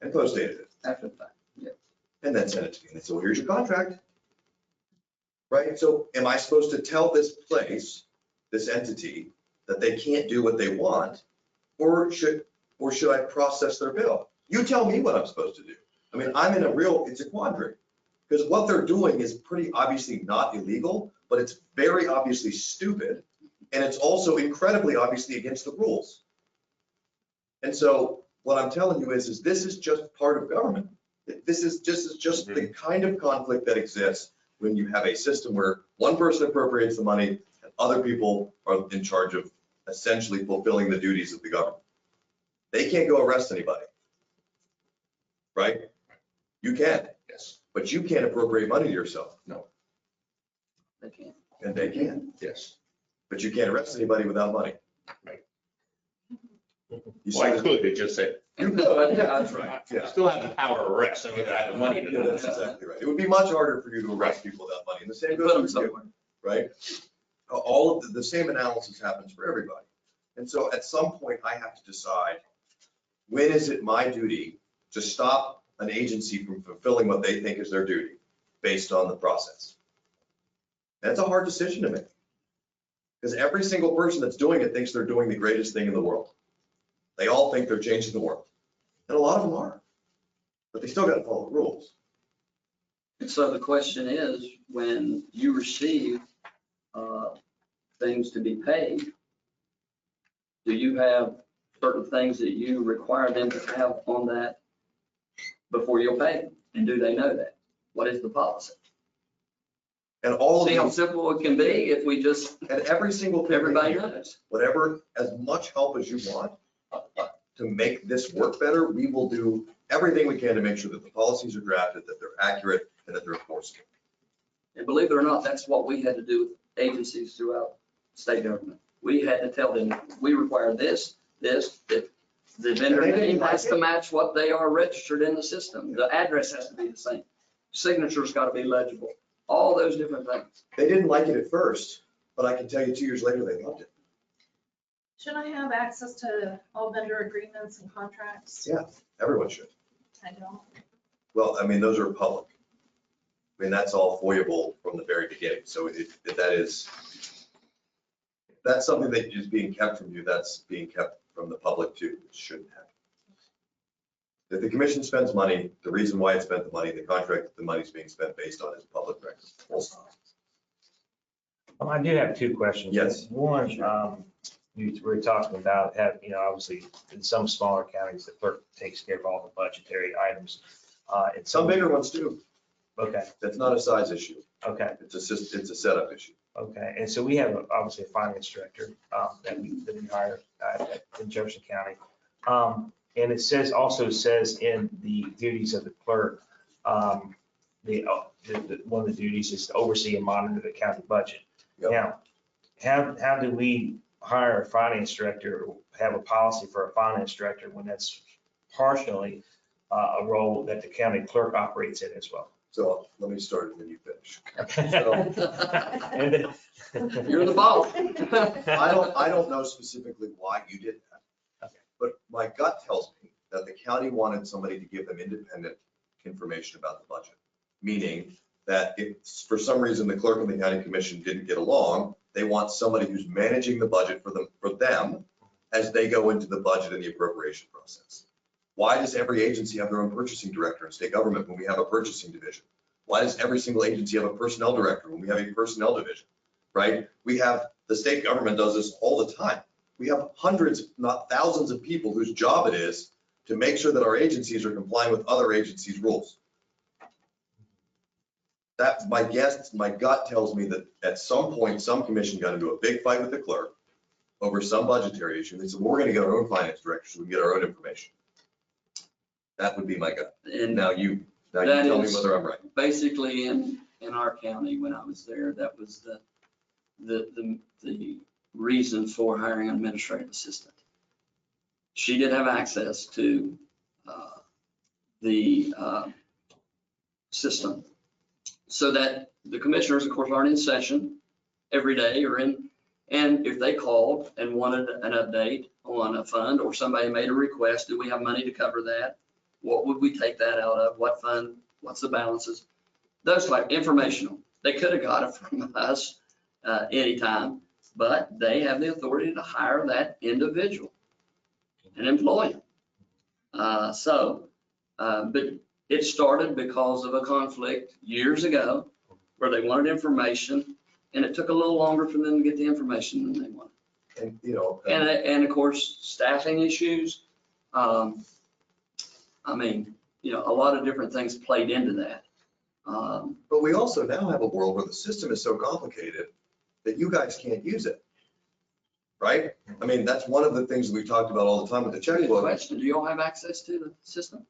and post-dated it. After the fact, yeah. And then sent it to me. And they said, well, here's your contract. Right? So am I supposed to tell this place, this entity, that they can't do what they want? Or should I process their bill? You tell me what I'm supposed to do. I mean, it's a quandary. Because what they're doing is pretty obviously not illegal, but it's very obviously stupid. And it's also incredibly obviously against the rules. And so what I'm telling you is this is just part of government. This is just the kind of conflict that exists when you have a system where one person appropriates the money and other people are in charge of essentially fulfilling the duties of the government. They can't go arrest anybody, right? You can. Yes. But you can't appropriate money to yourself. No. They can't. And they can. Yes. But you can't arrest anybody without money. Right. You Well, I said- could, it just said, That's right. I still have the power of arrest, I mean, I have the money to Yeah, do that's it. exactly right. It would be much harder for you to arrest people without money, and the same Put them goes for you, somewhere. right? All of the same analysis happens for everybody. And so at some point, I have to decide, when is it my duty to stop an agency from fulfilling what they think is their duty based on the process? That's a hard decision to make. Because every single person that's doing it thinks they're doing the greatest thing in the world. They all think they're changing the world. And a lot of them are. But they still got to follow the rules. And so the question is, when you receive things to be paid, do you have certain things that you require them to have on that before you'll pay them? And do they know that? What is the policy? And all of See how these, simple it can be if we just, and every single thing, everybody that you- knows. whatever, as much help as you want to make this work better, we will do everything we can to make sure that the policies are drafted, that they're accurate, and that they're enforceable. And believe it or not, that's what we had to do with agencies throughout state government. We had to tell them, we require this, that the vendor And they didn't name like has it. to match what they are registered in the system. The address has to be the same. Signature's got to be legible. All those different things. They didn't like it at first, but I can tell you 2 years later, they loved it. Should I have access to all vendor agreements and contracts? Yeah. Everyone should. I don't. Well, I mean, those are public. I mean, that's all foiable from the very beginning. So if that is, if that's something that is being kept from you, that's being kept from the public too, which shouldn't happen. If the commission spends money, the reason why it spent the money, the contract that the money's being spent based on is public record. Full stop. I do have two questions. Yes. One, you were talking about, obviously, in some smaller counties, the clerk takes care of all the budgetary items. And Some bigger ones do. Okay, That's not a size issue. okay, It's a setup issue. okay. And so we have obviously a finance director that we hired in Jefferson County. And it also says in the duties of the clerk, one of the duties is to oversee and monitor the county budget. Yep. Now, how do we hire a finance director, or have a policy for a finance director when that's partially a role that the county clerk operates in as well? So let me start and then you finish. And then- You're the boss. I don't know specifically why you did that. Okay. But my gut tells me that the county wanted somebody to give them independent information about the budget. Meaning that if for some reason the clerk and the county commission didn't get along, they want somebody who's managing the budget for them as they go into the budget and the appropriation process. Why does every agency have their own purchasing director in state government when we have a purchasing division? Why does every single agency have a personnel director when we have a personnel division, right? The state government does this all the time. We have hundreds, not thousands of people whose job it is to make sure that our agencies are complying with other agencies' rules. That's my guess, my gut tells me that at some point, some commission got into a big fight with the clerk over some budgetary issue. They said, well, we're gonna get our own finance director so we can get our own information. That would be my gut. And Now you That tell me is- whether I'm right. basically in our county, when I was there, that was the reason for hiring an administrative assistant. She did have access to the system, so that the commissioners, of course, aren't in session every day and if they called and wanted an update on a fund, or somebody made a request, do we have money to cover that? What would we take that out of? What fund? What's the balances? Those type informational. They could have got it from us anytime, but they have the authority to hire that individual and employ him. But it started because of a conflict years ago where they wanted information, and it took a little longer for them to get the information than they wanted. And, And of course, staffing issues. A lot of different things played into that. but we also now have a world where the system is so complicated that you guys can't use it. Right? I mean, that's one of the things we talked about all the time with the Good checkbook. question. Do you all have access to the system?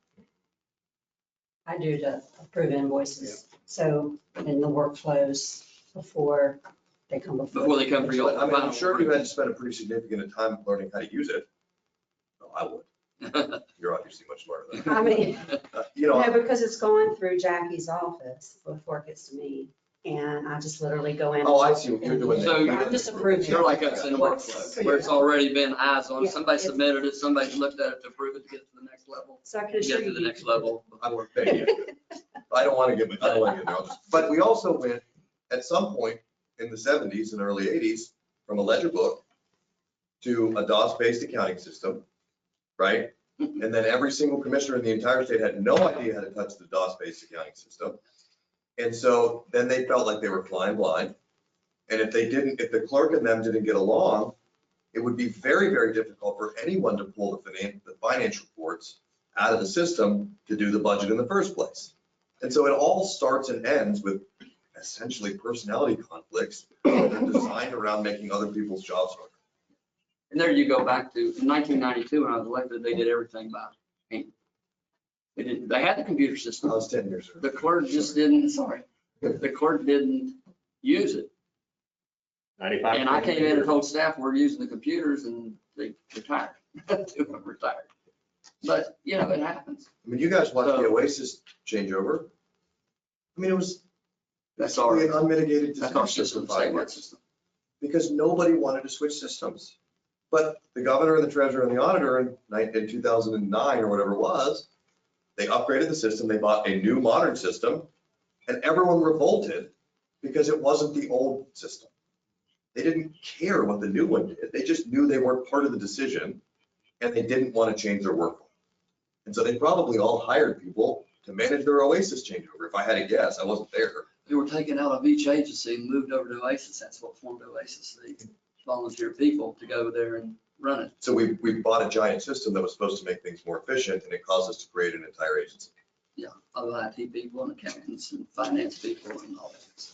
I do to approve invoices, so in the workflows before they come before. Before they come for you? But I mean, I'm sure you had to spend a pretty significant time learning how to use it. I would. You're obviously much smarter than I mean, you know. no, because it's going through Jackie's office before it gets to me, and I just literally go in. Oh, I see what you're doing. So I'm just approving. You're like us in a workflow, where it's already been eyes on, Yeah, somebody it's- submitted it, somebody looked at it to approve it to get to the next level. So I can To assure get to you. the next level before. I don't want to get there. But we also went, at some point in the 70s and early 80s, from a ledger book to a DOS-based accounting system, right? And then every single commissioner in the entire state had no idea how to touch the DOS-based accounting system. And so then they felt like they were flying blind. And if the clerk and them didn't get along, it would be very, very difficult for anyone to pull the finance reports out of the system to do the budget in the first place. And so it all starts and ends with essentially personality conflicts that are designed around making other people's jobs harder. And there you go back to, in 1992, when I was elected, they did everything by hand. They had the computer I system. was 10 years old. The clerk just didn't, the clerk didn't use it. 95. And I came in and told staff we're using the computers and they retired. Two of them retired. But, you know, it happens. I mean, you guys watched the Oasis changeover. I mean, it was That's basically an our, unmitigated that's our disaster system, for 5 statewide years system. because nobody wanted to switch systems. But the governor and the treasurer and the auditor in 2009 or whatever it was, they upgraded the system. They bought a new modern system and everyone revolted because it wasn't the old system. They didn't care what the new one did. They just knew they weren't part of the decision and they didn't want to change their workflow. And so they probably all hired people to manage their Oasis changeover. If I had to guess, I wasn't there. They were taken out of each agency and moved over to Oasis. That's what formed Oasis. They volunteer people to go there and run it. So we bought a giant system that was supposed to make things more efficient and it caused us to create an entire agency. Yeah, of IT people and accountants and finance people and all that.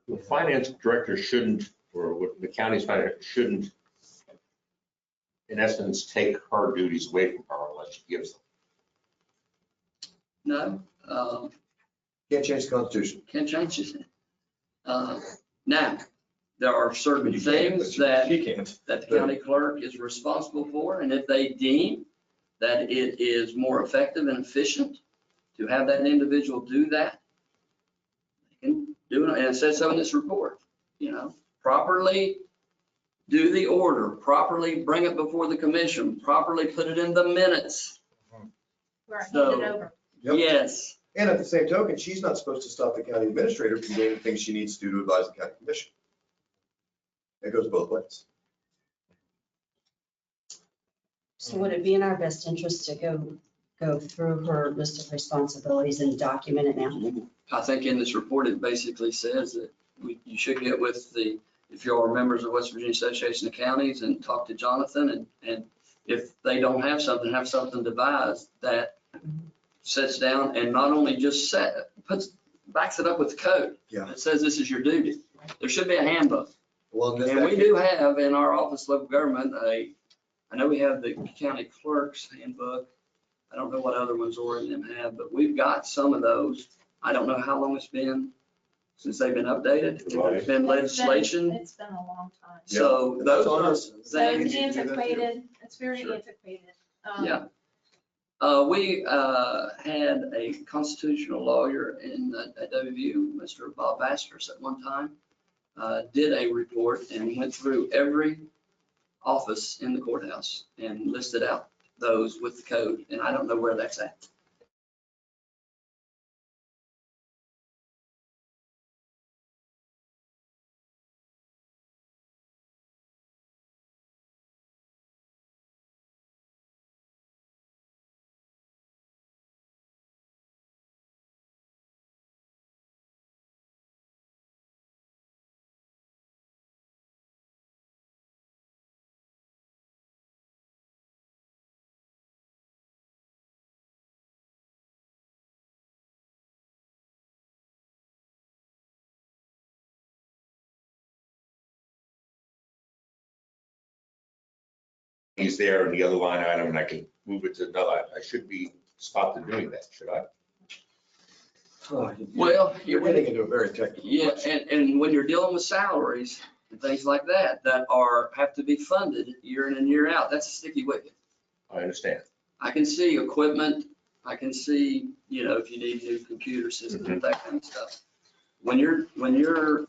The finance director shouldn't, or what the county's finance shouldn't, in essence, take her duties away from her unless she gives them. No, Can't change the Constitution. can't change it. Now, there are certain You can, but things that She can't. the county clerk is responsible for, and if they deem that it is more effective and efficient to have that individual do that, they can do it, and it says so in this report, you know, properly do the order, properly bring it before the commission, properly put it in the minutes. We're handed So- over. Yep. Yes, And at the same token, she's not supposed to stop the county administrator from doing the things she needs to do to advise the county commission. It goes both ways. So would it be in our best interest to go through her list of responsibilities and document it now? I think in this report, it basically says that you should get with if you are members of West Virginia Association of Counties and talk to Jonathan, and if they don't have something devised that sets down and not only just backs it up with the code. Yeah. It says this is your duty. There should be a handbook. Well, in And we this do have in our office of local government, I know we have the county clerk's handbook. I don't know what other ones Orrin and them have, but we've got some of those. I don't know how long it's been since they've been updated. It's been legislation. It's been a long time. So those are So it's things. antiquated, it's very Sure. antiquated. Yeah. We had a constitutional lawyer at WVU, Mr. Bob Basters, at one time, did a report and went through every office in the courthouse and listed out those with the code, and I don't know where that's at. He's there in the other line item and I can move it to another. I should be stopped in doing that, should I? Well, You're getting into a very technical. yeah, question. and when you're dealing with salaries and things like that, have to be funded year in and year out, that's a sticky wicket. I understand. I can see equipment, I can see, if you need new computer systems, that kind of stuff. When you're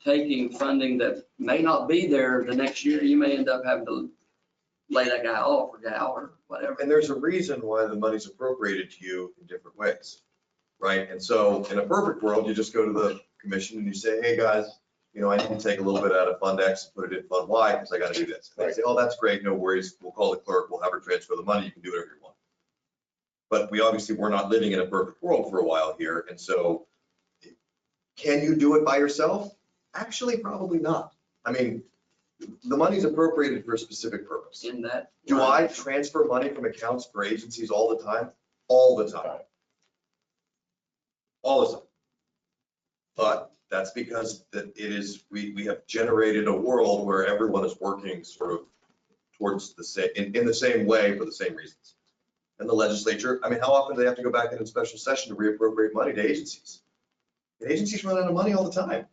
taking funding that may not be there the next year, you may end up having to lay that guy off or gal or whatever. And there's a reason why the money's appropriated to you in different ways, right? And so in a perfect world, you just go to the commission and you say, hey, guys, I need to take a little bit out of Fund X, put it in Fund Y, because I got to do this. And they say, oh, that's great, no worries. We'll call the clerk, we'll have her transfer the money, you can do whatever you want. But we're not living in a perfect world for a while here. And so can you do it by yourself? Actually, probably not. I mean, the money's appropriated for a specific purpose. In that. Do I transfer money from accounts for agencies all the time? All the time. All the time. But that's because we have generated a world where everyone is working sort of towards the same, in the same way for the same reasons. And the legislature, I mean, how often do they have to go back in special session to reappropriate money to agencies? And agencies run out of money all the time.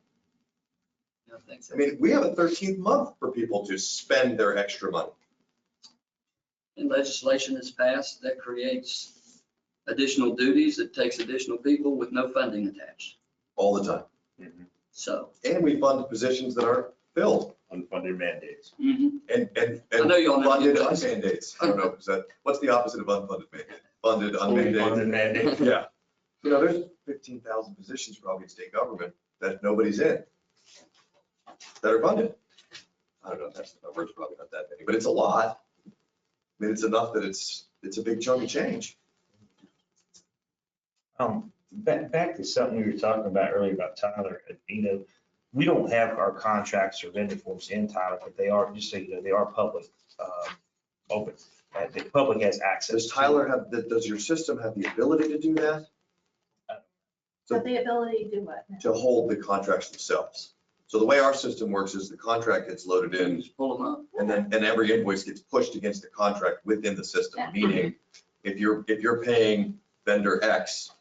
I mean, we have a 13th month for people to spend their extra money. And legislation is passed that creates additional duties, it takes additional people with no funding attached. All the time. So. And we fund positions that aren't filled. Unfunded mandates. And I know you all know. funded unmandates. I don't know, what's the opposite of unfunded mandate? Funded unmandated. Unfunded mandate. Yeah. There's 15,000 positions probably in state government that nobody's in, that are funded. I don't know if that's the number, it's probably not that many, but it's a lot. I mean, it's enough that it's a big chunk of change. Back to something we were talking about earlier about Tyler, we don't have our contracts or vendor forms in Tyler, but they are, just so you know, they are public, open. The public has access. Does Tyler does your system have the ability to do that? But the ability to do what? To hold the contracts themselves. So the way our system works is the contract gets loaded in Just pull them up. and every invoice gets pushed against the contract within the system. Meaning if you're paying vendor X,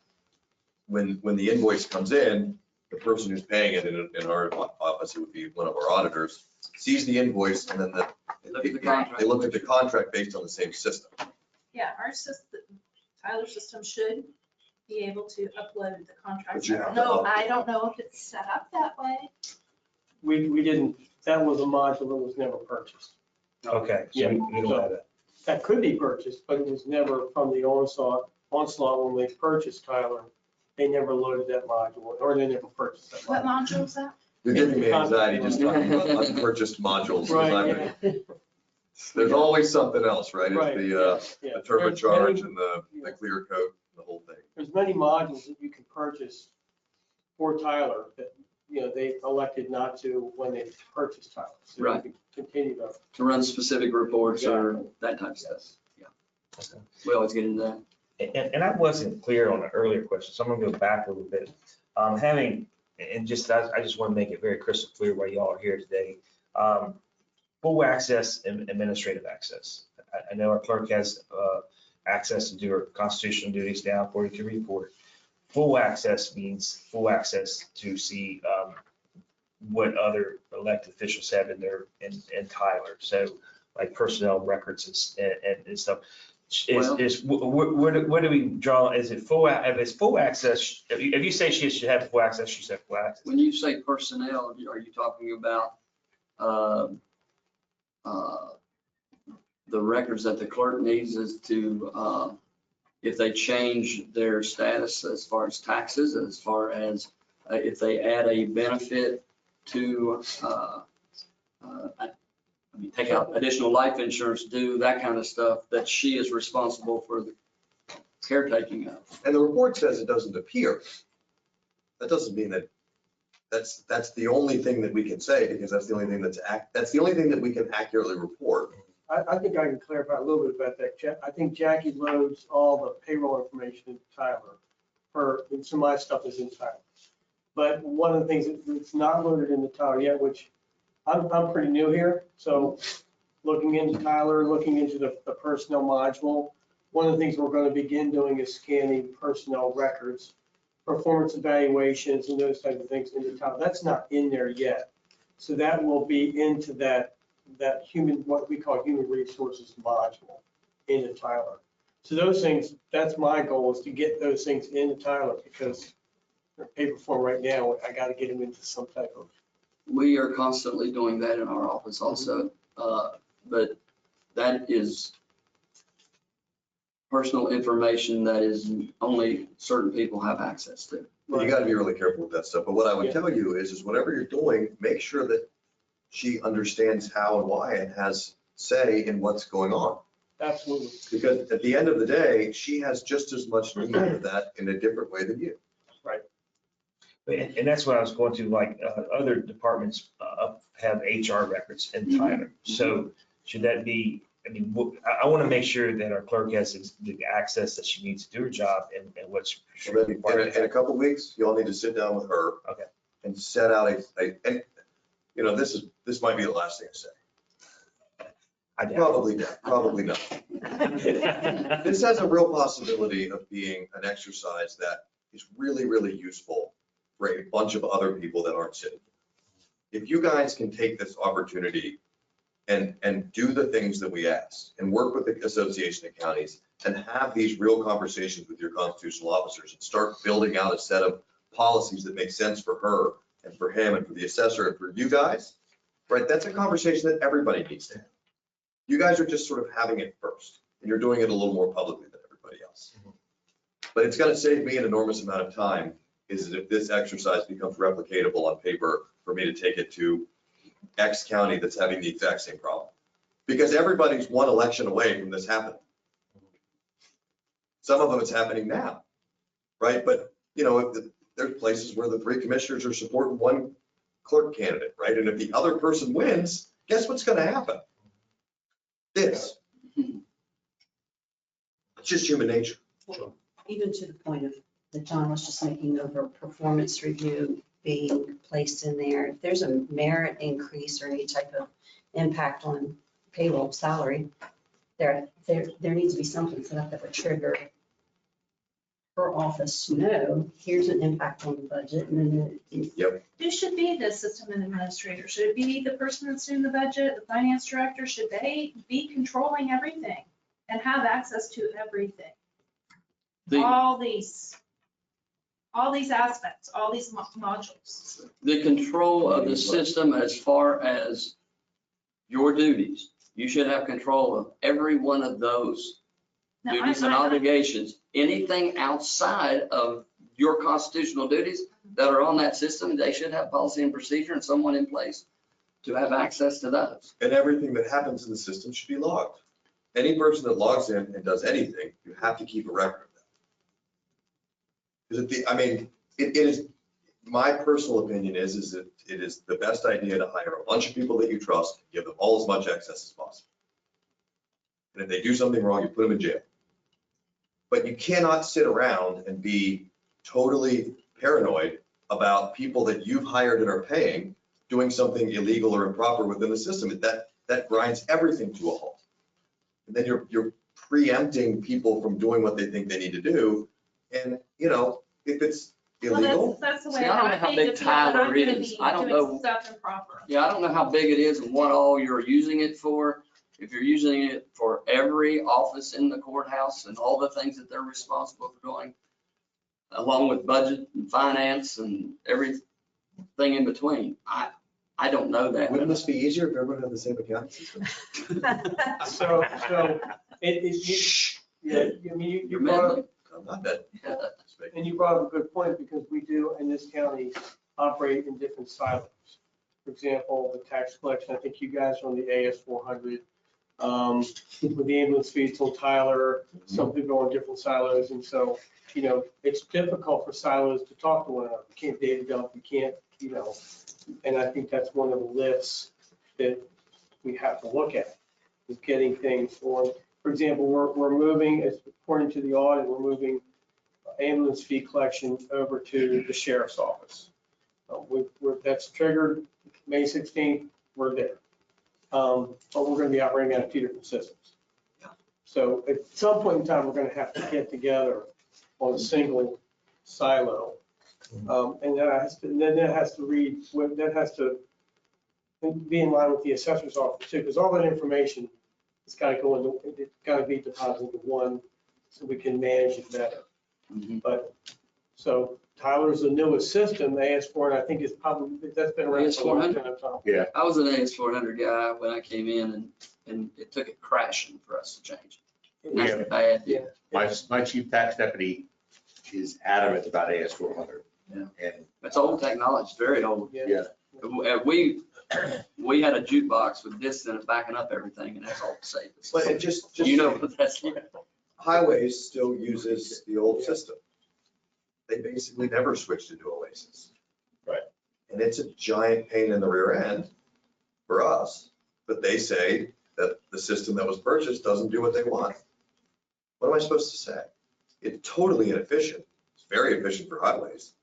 when the invoice comes in, the person who's paying it in our office, it would be one of our auditors, sees the invoice and then they look at the contract based on the same system. Yeah, our system, Tyler's system should be able to upload the contract. But you have to No, upload. I don't know if it's set up that way. We didn't, that was a module that was never purchased. Okay, so Yeah. we don't have that. That could be purchased, but it was never from the onslaught when they purchased Tyler. They never loaded that module, or they never purchased that What module. module is that? You're giving me anxiety just talking about unpurchased modules. 'Cause Right, yeah. There's always something else, right? Right, It's yeah. the turbocharge There's and the clear coat, the whole thing. There's many modules that you can purchase for Tyler that, they elected not to when they purchased Tyler. So Right. they continue To run specific reports or that type of stuff. Yeah. We always get into that. And I wasn't clear on the earlier question, so I'm gonna go back a little bit. I just want to make it very crystal clear why y'all are here today. Full access and administrative access. I know our clerk has access to do her constitutional duties now according to report. Full access means full access to see what other elected officials have in Tyler. So like personnel records and stuff. Where do we draw? Is it full? If it's full access, if you say she should have full access, she should have full access. When you say personnel, are you talking about the records that the clerk needs as to if they change their status as far as taxes, as far as if they add a benefit to take out additional life insurance, do that kind of stuff that she is responsible for the caretaking of. And the report says it doesn't appear. That doesn't mean that that's the only thing that we can say, because that's the only thing that's the only thing that we can accurately report. I think I can clarify a little bit about that. I think Jackie loads all the payroll information in Tyler and some of my stuff is in Tyler. But one of the things that's not loaded into Tyler yet, which I'm pretty new here. So looking into Tyler, looking into the personnel module, one of the things we're going to begin doing is scanning personnel records, performance evaluations and those types of things into Tyler. That's not in there yet. So that will be into that human, what we call human resources module into Tyler. So those things, that's my goal, is to get those things into Tyler, because they're paper form right now, I got to get them into some type of. We are constantly doing that in our office also, but that is personal information that is only certain people have access to. You got to be really careful with that stuff. But what I would tell you is whatever you're doing, make sure that she understands how and why and has say in what's going on. Absolutely. Because at the end of the day, she has just as much need for that in a different way than you. And that's what I was going to, like, other departments have HR records in Tyler. So should that be, I mean, I want to make sure that our clerk has the access that she needs to do her job and what's. So then in a couple of weeks, you'll need to sit down with her. Okay. And set out and, you know, this might be the last thing I say. I doubt Probably not. This has a real possibility of being an exercise that is really, really useful for a bunch of other people that aren't sitting. If you guys can take this opportunity and do the things that we ask and work with the Association of Counties and have these real conversations with your constitutional officers and start building out a set of policies that make sense for her and for him and for the assessor and for you guys, right? That's a conversation that everybody needs to have. You guys are just sort of having it first, and you're doing it a little more publicly than everybody else. But it's going to save me an enormous amount of time, is if this exercise becomes replicatable on paper for me to take it to X county that's having the exact same problem. Because everybody's one election away from this happening. Some of them it's happening now, right? But, you know, there's places where the 3 commissioners are supporting one clerk candidate, right? And if the other person wins, guess what's going to happen? This. It's just human nature. Even to the point of that John was just making over performance review being placed in there. If there's a merit increase or any type of impact on payroll salary, there needs to be something set up that would trigger her office to know, here's an impact on the budget. And then Who should be the system administrator? Should it be the person that's doing the budget, the finance director? Should they be controlling everything and have access to everything? All these aspects, all these modules. The control of the system as far as your duties, you should have control of every one of those Now, duties and obligations. Anything outside of your constitutional duties that are on that system, they should have policy and procedure and someone in place to have access to those. And everything that happens in the system should be logged. Any person that logs in and does anything, you have to keep a record of that. Because it is, my personal opinion is that it is the best idea to hire a bunch of people that you trust, and give them all as much access as possible. And if they do something wrong, you put them in jail. But you cannot sit around and be totally paranoid about people that you've hired and are paying doing something illegal or improper within the system. That grinds everything to a halt. And then you're preempting people from doing what they think they need to do. And, you know, if it's illegal. Well, that's the way See, I don't know how think big of it, that I'm Tyler gonna is. be I don't doing know. Stuff improper. Yeah, I don't know how big it is and what all you're using it for. If you're using it for every office in the courthouse and all the things that they're responsible for doing, along with budget and finance and everything in between, I don't know that. Wouldn't this be easier if everyone had the same accounting system? So yeah, I mean, you brought up, I'm not that. and you brought up a good point, because we do in this county operate in different silos. For example, the tax collection, I think you guys are on the AS 400. With the ambulance fees on Tyler, some people are on different silos. And so, you know, it's difficult for silos to talk to one another. You can't data dump, you can't, you know, and I think that's one of the lifts that we have to look at, is getting things on. For example, we're moving, as according to the audit, we're moving ambulance fee collection over to the sheriff's office. That's triggered May 16th, we're there. But we're going to be operating out of 2 different systems. So at some point in time, we're going to have to get together on a single silo. And that has to be in line with the assessor's office too, because all that information it's gotta be deposited into one so we can manage it better. Mhm. But, so Tyler's the newest system, they asked for it, I think it's probably, that's been around for a long time. Tom. I was an AS400 guy when I came in and it took it crashing for us to change. And that's the bad. Yeah. My chief tax deputy is adamant about AS400. Yeah. And It's old technology, it's very old. Yeah. We had a jukebox with this in it backing up everything and that's all the safest. But it just, You know what that's like. highways still uses the old system. They basically never switched into Oasis. Right. And it's a giant pain in the rear end for us, but they say that the system that was purchased doesn't do what they want. What am I supposed to say? It's totally inefficient. It's very efficient for highways.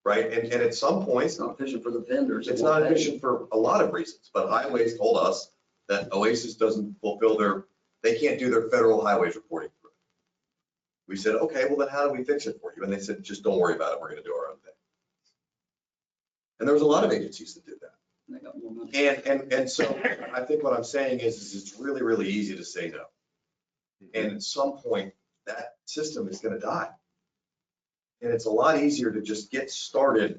Right? And at some point, It's not efficient for the vendors. it's not efficient for a lot of reasons, but highways told us that Oasis doesn't fulfill they can't do their federal highways reporting. We said, okay, well then how do we fix it for you? And they said, just don't worry about it. We're going to do our own thing. And there was a lot of agencies that did that. They got more money. And so I think what I'm saying is it's really, really easy to say no. And at some point, that system is going to die. And it's a lot easier to just get started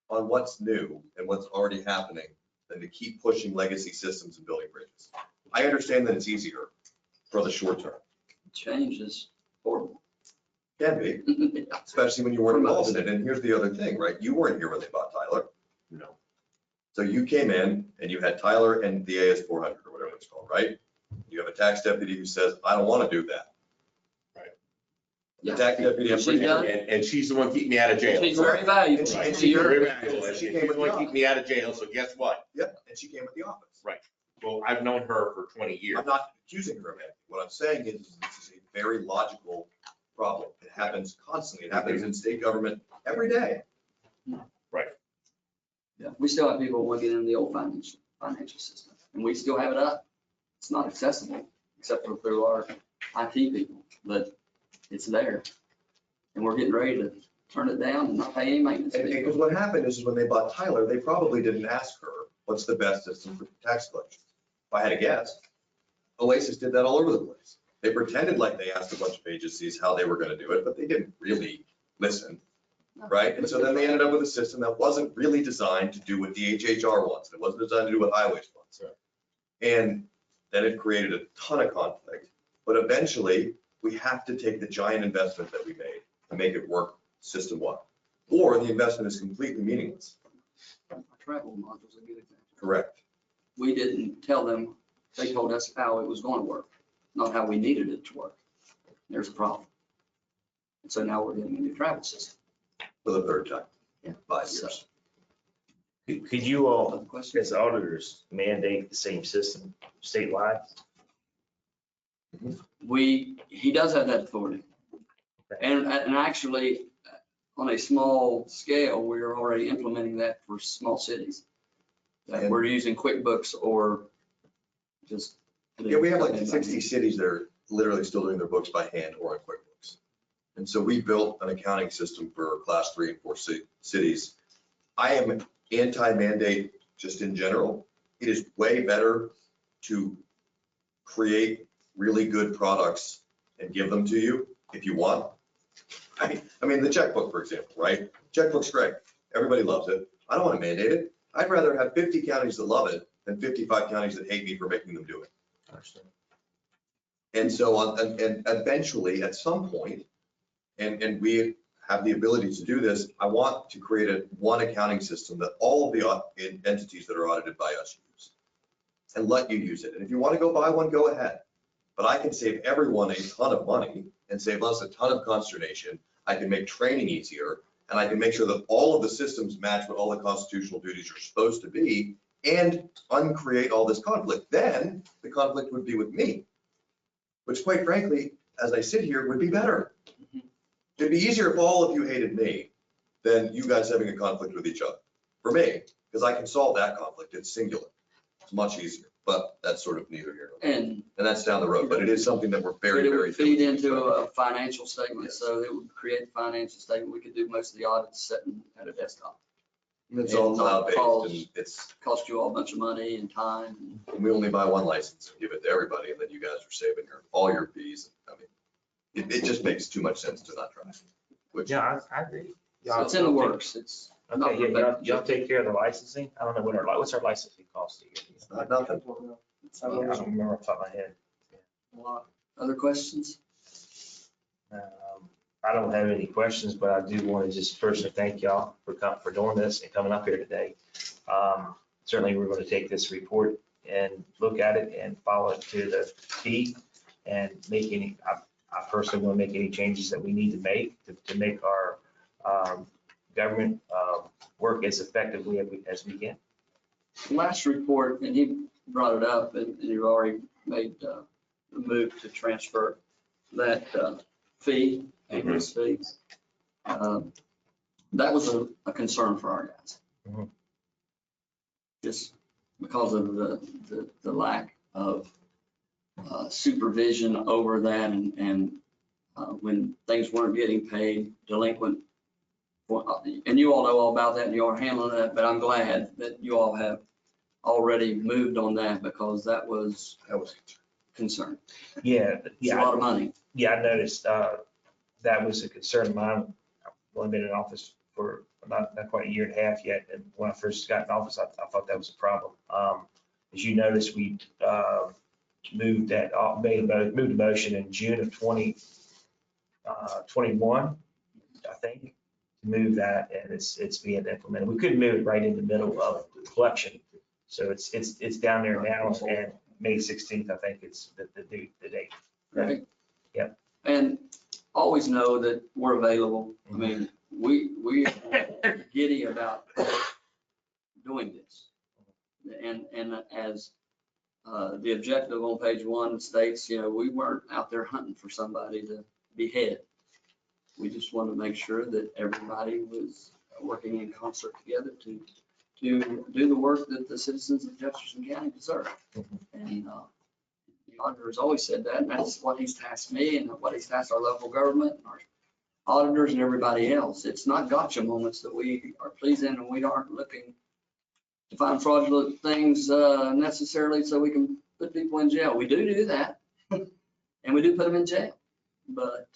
on what's new and what's already happening than to keep pushing legacy systems and building bridges. I understand that it's easier for the short term. Change is horrible. Can be, especially when you weren't involved in it. And here's the other thing, right? You weren't here when they bought Tyler. No. So you came in and you had Tyler and the AS400 or whatever it's called, right? You have a tax deputy who says, I don't want to do that. The tax deputy. And she's the one keeping me out of jail. She's very valuable. And she- Right. and She's she- very valuable. And she she's came the with one the keeping me out of jail, so guess what? Yep, and she came with the office. Well, I've known her for 20 years. I'm not accusing her of anything. What I'm saying is this is a very logical problem. It happens constantly. It happens in state government every day. Yeah, we still have people who want to get into the old financial system, and we still have it up. It's not accessible, except for through our IT people, but it's there. And we're getting ready to turn it down and not pay any maintenance. And because what happened is when they bought Tyler, they probably didn't ask her, what's the best system for tax collection? If I had to guess, Oasis did that all over the place. They pretended like they asked a bunch of agencies how they were going to do it, but they didn't really listen, right? And so then they ended up with a system that wasn't really designed to do what the HHR wants. It wasn't designed to do what highways wants. And then it created a ton of conflict. But eventually, we have to take the giant investment that we made and make it work system-wide, or the investment is completely meaningless. Travel module's a good example. Correct. We didn't tell them, they told us how it was going to work, not how we needed it to work. There's a problem. And so now we're getting a new travel system. For the third time. Yeah. 5 So- years. Could you all, Other questions? as auditors, mandate the same system statewide? He does have that authority. And actually, on a small scale, we're already implementing that for small cities. That we're using QuickBooks or just. Yeah, we have like 60 cities that are literally still doing their books by hand or in QuickBooks. And so we built an accounting system for class 3 and 4 cities. I am anti-mandate just in general. It is way better to create really good products and give them to you if you want. I mean, the checkbook, for example, right? Checkbook's great. Everybody loves it. I don't want to mandate it. I'd rather have 50 counties that love it than 55 counties that hate me for making them do it. And so on, and eventually at some point, and we have the ability to do this, I want to create one accounting system that all of the entities that are audited by us use and let you use it. And if you want to go buy one, go ahead. But I can save everyone a ton of money and save us a ton of consternation. I can make training easier, and I can make sure that all of the systems match what all the constitutional duties are supposed to be and uncreate all this conflict. Then the conflict would be with me, which quite frankly, as I sit here, would be better. It'd be easier if all of you hated me than you guys having a conflict with each other. For me, because I can solve that conflict. It's singular. It's much easier, but that's sort of neither here nor there. And And that's down the road, but it is something that we're very, it very. would feed diligent into about. a financial statement, Yes. so it would create a financial statement. We could do most of the audits sitting at a desktop. It's all And not cloud-based and it's, cost you all a bunch of money and time. we only buy one license and give it to everybody, and then you guys are saving all your fees. I mean, it just makes too much sense to not try. Which, Yeah, I agree. So it's in the works. It's not Okay, yeah, perfect. y'all take care of the licensing. I don't know what's our licensing cost a year? it's not nothing. I don't remember off the top of my head. Other questions? I don't have any questions, but I do want to just personally thank y'all for doing this and coming up here today. Certainly, we're going to take this report and look at it and follow it to the T and make any, I personally want to make any changes that we need to make to make our government work as effectively as we can. Last report, and he brought it up, and you've already made the move to transfer that fee, increased fees. That was a concern for our guys. Mhm. Just because of the lack of supervision over that and when things weren't getting paid, delinquent. And you all know all about that and you all are handling that, but I'm glad that you all have already moved on that because that was concern. Yeah, It's a lot of money. Yeah, I noticed that was a concern of mine. I've only been in office for not quite a year and a half yet. And when I first got in office, I thought that was a problem. As you noticed, we moved a motion in June of 2021, I think, to move that, and it's being implemented. We couldn't move it right in the middle of the collection. So it's down there now, and May 16th, I think it's the date. Right. Yep. And always know that we're available. I mean, we are giddy about doing this. And as the objective on page 1 states, we weren't out there hunting for somebody to behead. We just wanted to make sure that everybody was working in concert together to do the work that the citizens of Jefferson County deserve. And the auditor has always said that, and that's what he's tasked me and what he's tasked our local government, and our auditors and everybody else. It's not gotcha moments that we are pleased in, and we aren't looking to find fraudulent things necessarily so we can put people in jail. We do that, and we do put them in jail. But,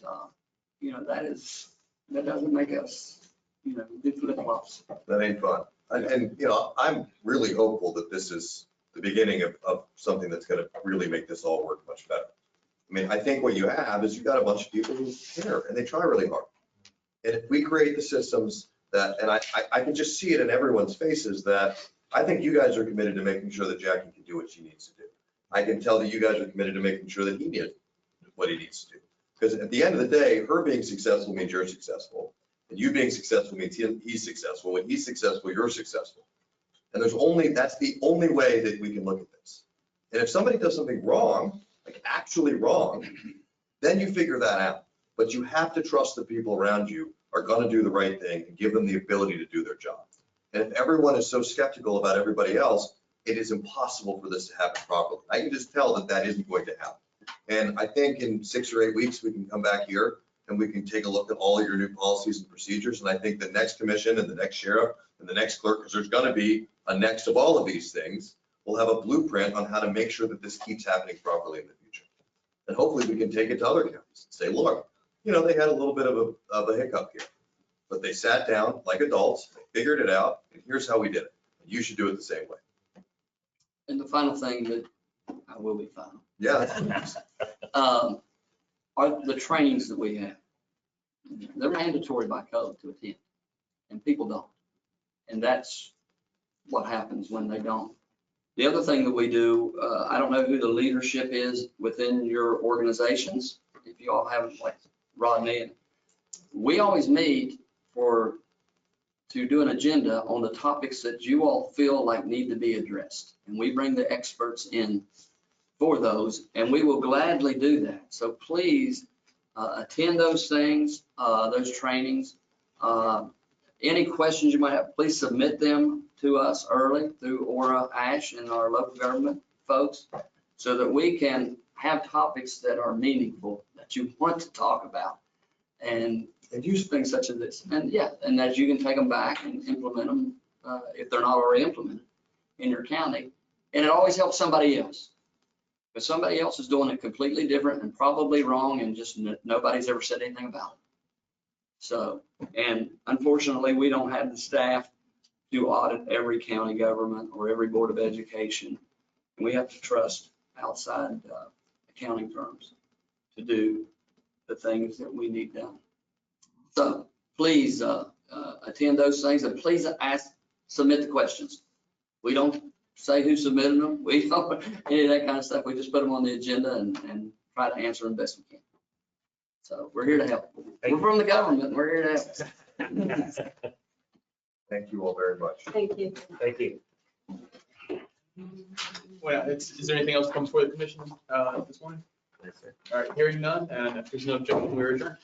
that doesn't make us, do flip-flops. That ain't fun. And, I'm really hopeful that this is the beginning of something that's going to really make this all work much better. I mean, I think what you have is you've got a bunch of people who care and they try really hard. And if we create the systems that, and I can just see it in everyone's faces that I think you guys are committed to making sure that Jackie can do what she needs to do. I can tell that you guys are committed to making sure that he knows what he needs to do. Because at the end of the day, her being successful means you're successful. And you being successful means he's successful. When he's successful, you're successful. And that's the only way that we can look at this. And if somebody does something wrong, like actually wrong, then you figure that out. But you have to trust the people around you are going to do the right thing and give them the ability to do their job. And if everyone is so skeptical about everybody else, it is impossible for this to happen properly. I can just tell that that isn't going to happen. And I think in 6 or 8 weeks, we can come back here and we can take a look at all of your new policies and procedures. And I think the next commission and the next sheriff and the next clerk, because there's going to be a next of all of these things, we'll have a blueprint on how to make sure that this keeps happening properly in the future. And hopefully we can take it to other counties and say, look, they had a little bit of a hiccup here, but they sat down like adults, they figured it out, and here's how we did it. And you should do it the same way. And the final thing that I will be final. Yeah. Are the trainings that we have. They're mandatory by code to attend, and people don't. And that's what happens when they don't. The other thing that we do, I don't know who the leadership is within your organizations. If you all have, like Rodney, we always meet to do an agenda on the topics that you all feel like need to be addressed. And we bring the experts in for those, and we will gladly do that. So please attend those things, those trainings. Any questions you might have, please submit them to us early through Aura Ash and our local government folks so that we can have topics that are meaningful, that you want to talk about, and use things such as this. And that you can take them back and implement them if they're not already implemented in your county. And it always helps somebody else. But somebody else is doing it completely different and probably wrong and just nobody's ever said anything about it. So, and unfortunately, we don't have the staff to audit every county government or every board of education. And we have to trust outside accounting firms to do the things that we need done. So please attend those things and please submit the questions. We don't say who submitted them. We don't, any of that kind of stuff. We just put them on the agenda and try to answer them best we can. So we're here to help. We're from the government. We're here to help. Thank you all very much. Thank you. Thank you. Well, is there anything else comes before the commission this morning? All right, hearing none, and if there's no objection, we're adjourned.